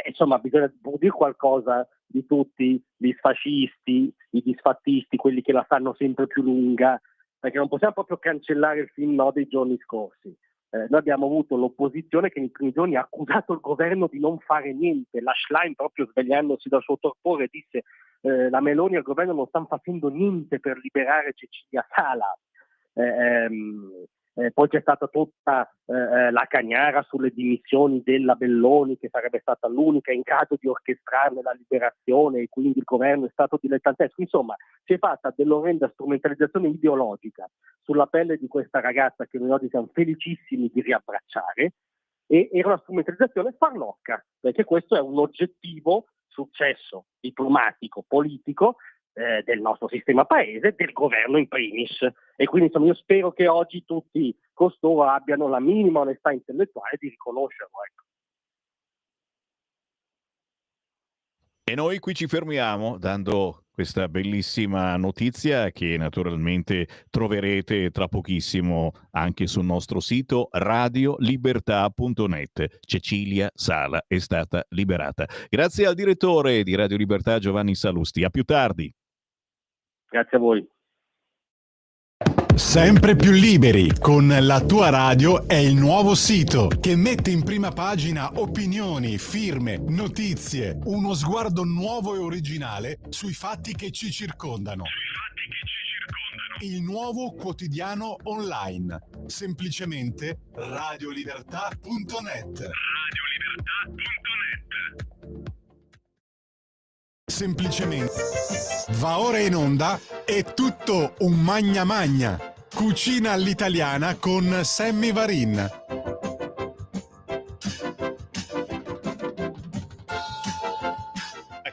insomma, bisogna dire qualcosa di tutti gli fascisti, i disfattisti, quelli che la fanno sempre più lunga, perché non possiamo proprio cancellare il film no dei giorni scorsi. Noi abbiamo avuto l'opposizione che nei primi giorni ha accusato il governo di non fare niente. La Schlein, proprio svegliandosi dal suo torpore, disse la Meloni e il governo non stanno facendo niente per liberare Cecilia Sala. Poi c'è stata tutta la cagnara sulle dimissioni della Belloni, che sarebbe stata l'unica in grado di orchestrarne la liberazione e quindi il governo è stato dilettantesco. Insomma, si è fatta dell'orrenda strumentalizzazione ideologica sulla pelle di questa ragazza che noi oggi siamo felicissimi di riabbracciare, e era una strumentalizzazione farlocca, perché questo è un oggettivo successo diplomatico, politico, del nostro sistema paese, del governo in primis. E quindi insomma io spero che oggi tutti costoro abbiano la minima onestà intellettuale di riconoscerlo. Ecco. E noi qui ci fermiamo dando questa bellissima notizia che naturalmente troverete tra pochissimo anche sul nostro sito radiolibertà.net. Cecilia Sala è stata liberata. Grazie al direttore di Radio Libertà Giovanni Sallusti. A più tardi. Grazie a voi. Sempre più liberi con La Tua Radio è il nuovo sito che mette in prima pagina opinioni, firme, notizie, uno sguardo nuovo e originale sui fatti che ci circondano. Il nuovo quotidiano online, semplicemente radiolibertà.net. Semplicemente va ora in onda È tutto un magna magna, cucina all'italiana con Sammy Varin.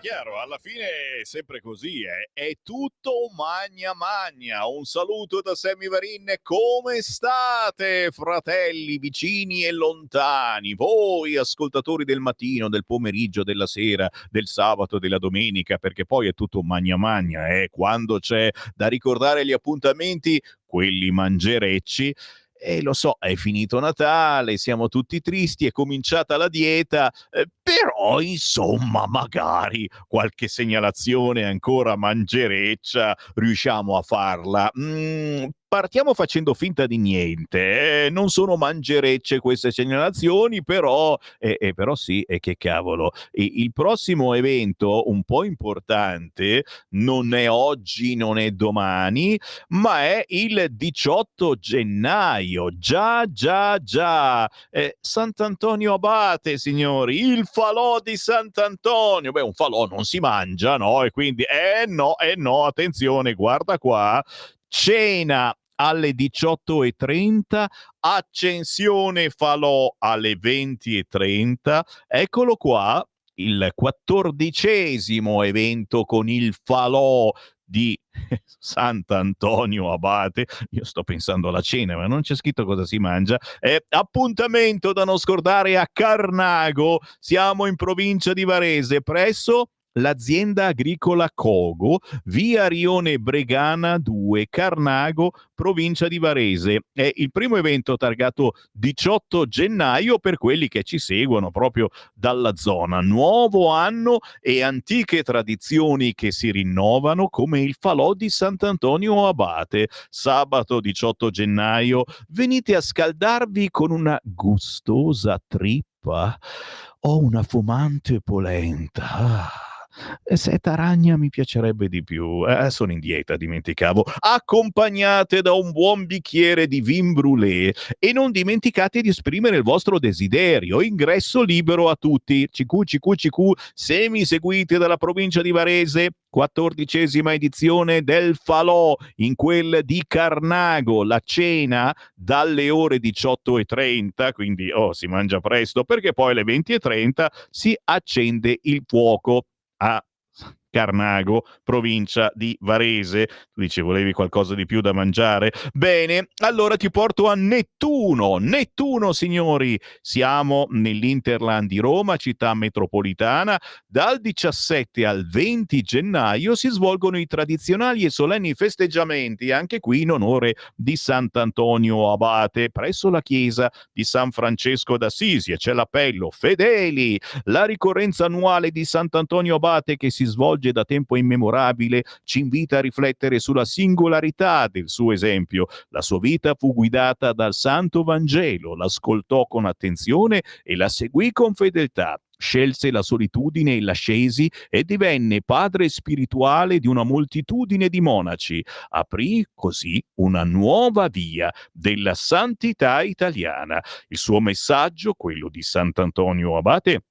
Chiaro, alla fine è sempre così, è tutto magna magna. Un saluto da Sammy Varin. Come state, fratelli vicini e lontani, voi ascoltatori del mattino, del pomeriggio, della sera, del sabato, della domenica, perché poi è tutto magna magna, quando c'è da ricordare gli appuntamenti, quelli mangerecci. E lo so, è finito Natale, siamo tutti tristi, è cominciata la dieta, però insomma magari qualche segnalazione ancora mangereccia riusciamo a farla. Partiamo facendo finta di niente, non sono mangerecce queste segnalazioni, però sì, e che cavolo. Il prossimo evento un po' importante non è oggi, non è domani, ma è il 18 gennaio. Già. Sant'Antonio Abate, signori, il falò di Sant'Antonio. Beh, un falò non si mangia, no? E quindi, no, attenzione, guarda qua. Cena alle 18:30, Accensione Falò alle 20:30. Eccolo qua, il 14° evento con il Falò di Sant'Antonio Abate. Io sto pensando alla cena, ma non c'è scritto cosa si mangia. Appuntamento da non scordare a Carnago, siamo in provincia di Varese, presso l'azienda agricola Cogo, via Rione Bregana 2, Carnago, provincia di Varese. È il primo evento targato 18 gennaio per quelli che ci seguono proprio dalla zona. Nuovo anno e antiche tradizioni che si rinnovano, come il Falò di Sant'Antonio Abate. Sabato 18 gennaio venite a scaldarvi con una gustosa trippa o una fumante polenta. Seta ragna mi piacerebbe di più. Sono in dieta, dimenticavo. Accompagnate da un buon bicchiere di vin brûlé e non dimenticate di esprimere il vostro desiderio. Ingresso libero a tutti. CQ, se mi seguite dalla provincia di Varese, 14ª edizione del Falò, in quel di Carnago. La cena dalle ore 18:30, quindi si mangia presto, perché poi alle 20:30 si accende il fuoco a Carnago, provincia di Varese. Tu dici, volevi qualcosa di più da mangiare? Bene, allora ti porto a Nettuno. Nettuno, signori, siamo nell'Interland di Roma, città metropolitana. Dal 17 al 20 gennaio si svolgono i tradizionali e solenni festeggiamenti, anche qui in onore di Sant'Antonio Abate, presso la chiesa di San Francesco d'Assisi. E c'è l'appello: fedeli! La ricorrenza annuale di Sant'Antonio Abate, che si svolge da tempo immemorabile, ci invita a riflettere sulla singolarità del suo esempio. La sua vita fu guidata dal Santo Vangelo, l'ascoltò con attenzione e la seguì con fedeltà. Scelse la solitudine e l'ascesi e divenne padre spirituale di una moltitudine di monaci. Aprì così una nuova via della santità italiana. Il suo messaggio, quello di Sant'Antonio Abate,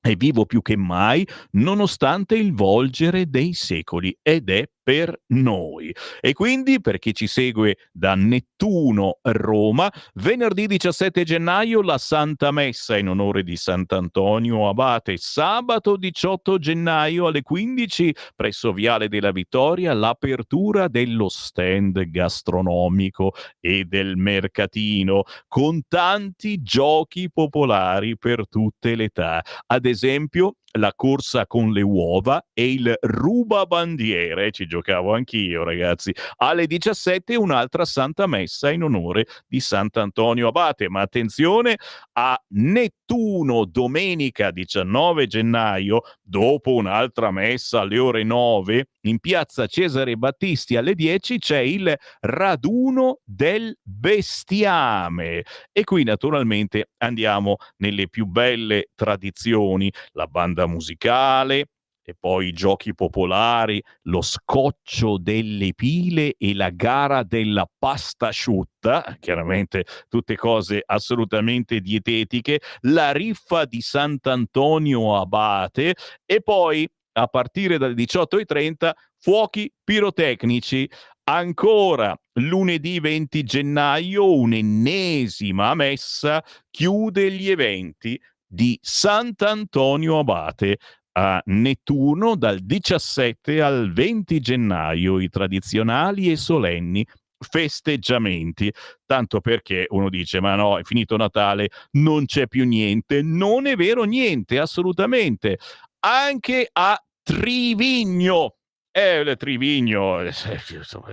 è vivo più che mai, nonostante il volgere dei secoli, ed è per noi. E quindi, per chi ci segue da Nettuno, Roma, venerdì 17 gennaio la Santa Messa in onore di Sant'Antonio Abate. Sabato 18 gennaio alle 15 presso Viale della Vittoria l'apertura dello stand gastronomico e del mercatino, con tanti giochi popolari per tutte le età. Ad esempio, la corsa con le uova e il rubabandiere. Ci giocavo anch'io, ragazzi. Alle 17 un'altra Santa Messa in onore di Sant'Antonio Abate. Ma attenzione, a Nettuno domenica 19 gennaio, dopo un'altra messa alle ore 9, in piazza Cesare Battisti alle 10 c'è il raduno del bestiame. E qui naturalmente andiamo nelle più belle tradizioni: la banda musicale, e poi i giochi popolari, lo scoccio delle pile e la gara della pasta asciutta, chiaramente tutte cose assolutamente dietetiche, la riffa di Sant'Antonio Abate e poi, a partire dalle 18:30, fuochi pirotecnici. Ancora lunedì 20 gennaio un'ennesima messa chiude gli eventi di Sant'Antonio Abate a Nettuno dal 17 al 20 gennaio, i tradizionali e solenni festeggiamenti. Tanto perché uno dice: ma no, è finito Natale, non c'è più niente. Non è vero niente, assolutamente. Anche a Trivigno. Trivigno,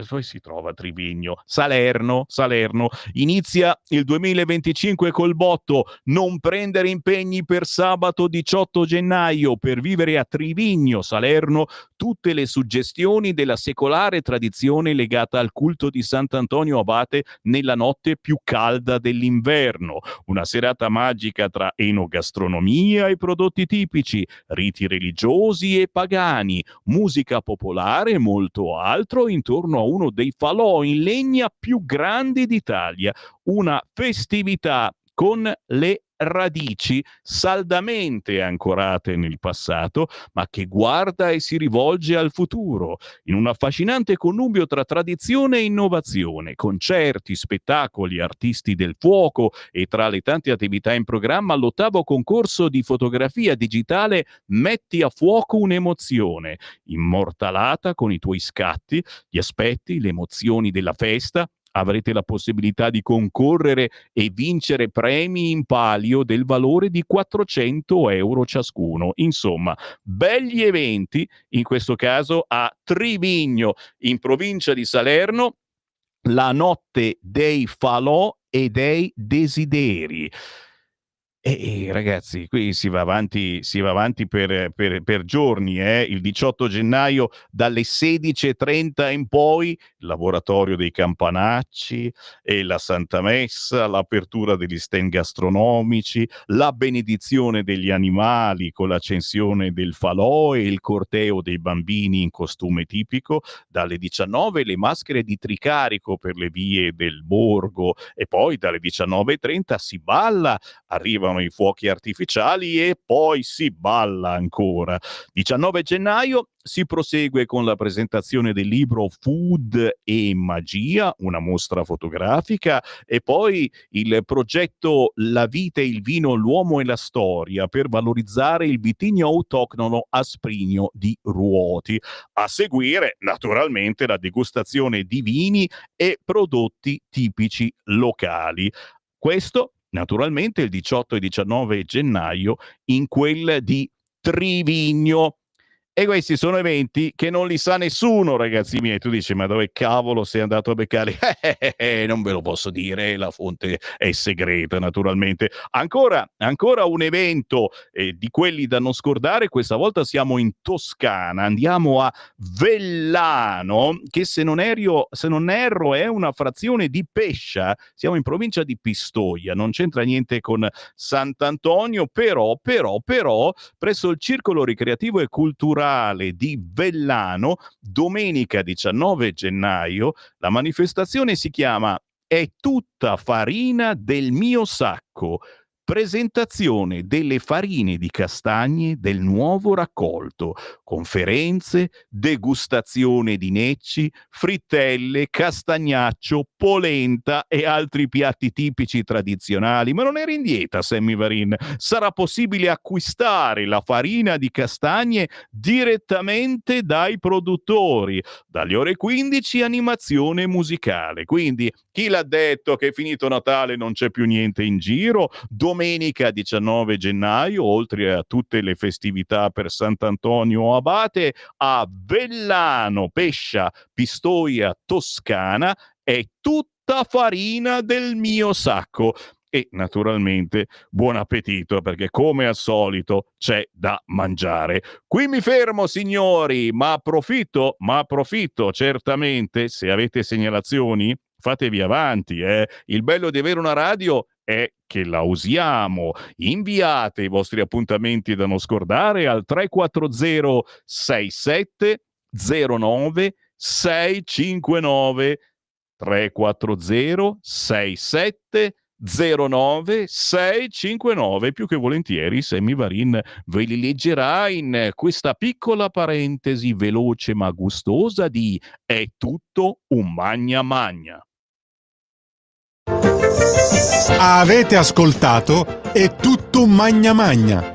poi si trova Trivigno. Salerno. Inizia il 2025 col botto. Non prendere impegni per sabato 18 gennaio per vivere a Trivigno, Salerno, tutte le suggestioni della secolare tradizione legata al culto di Sant'Antonio Abate nella notte più calda dell'inverno. Una serata magica tra enogastronomia e prodotti tipici, riti religiosi e pagani, musica popolare e molto altro intorno a uno dei falò in legna più grandi d'Italia. Una festività con le radici saldamente ancorate nel passato, ma che guarda e si rivolge al futuro, in un affascinante connubio tra tradizione e innovazione, concerti, spettacoli, artisti del fuoco e tra le tante attività in programma l'8º concorso di fotografia digitale Metti a fuoco un'emozione, immortalata con i tuoi scatti, gli aspetti, le emozioni della festa. Avrete la possibilità di concorrere e vincere premi in palio del valore di 400 euro ciascuno. Insomma, begli eventi, in questo caso a Trivigno, in provincia di Salerno, la notte dei falò e dei desideri. Ragazzi, qui si va avanti per giorni. Il 18 gennaio dalle 16:30 in poi, laboratorio dei campanacci e la Santa Messa, l'apertura degli stand gastronomici, la benedizione degli animali con l'accensione del falò e il corteo dei bambini in costume tipico. Dalle 19 le maschere di tricarico per le vie del borgo e poi dalle 19:30 si balla, arrivano i fuochi artificiali e poi si balla ancora. 19 gennaio si prosegue con la presentazione del libro Food e Magia, una mostra fotografica, e poi il progetto La vita e il vino, l'uomo e la storia per valorizzare il vitigno autoctono Asprigno di Ruoti. A seguire, naturalmente, la degustazione di vini e prodotti tipici locali. Questo naturalmente il 18 e 19 gennaio in quel di Trivigno. E questi sono eventi che non li sa nessuno, ragazzi miei. Tu dici, ma dove cavolo sei andato a beccare? Non ve lo posso dire, la fonte è segreta, naturalmente. Ancora un evento di quelli da non scordare. Questa volta siamo in Toscana, andiamo a Vellano, che se non erro è una frazione di Pescia. Siamo in provincia di Pistoia, non c'entra niente con Sant'Antonio, però presso il Circolo Ricreativo e Culturale di Vellano, domenica 19 gennaio, la manifestazione si chiama È tutta farina del mio sacco. Presentazione delle farine di castagne del nuovo raccolto, conferenze, degustazione di necci, frittelle, castagnaccio, polenta e altri piatti tipici tradizionali. Ma non eri in dieta, Sammy Varin. Sarà possibile acquistare la farina di castagne direttamente dai produttori. Dalle ore 15 animazione musicale. Quindi chi l'ha detto che finito Natale non c'è più niente in giro? Domenica 19 gennaio, oltre a tutte le festività per Sant'Antonio Abate, a Vellano, Pescia, Pistoia, Toscana, è tutta farina del mio sacco. E naturalmente buon appetito, perché come al solito c'è da mangiare. Qui mi fermo, signori, ma approfitto certamente. Se avete segnalazioni, fatevi avanti. Il bello di avere una radio è che la usiamo. Inviate i vostri appuntamenti da non scordare al 340 67 09 659 340 67 09 659. Più che volentieri Sammy Varin ve li leggerà in questa piccola parentesi veloce ma gustosa di È tutto un magna magna. Avete ascoltato È tutto un magna magna,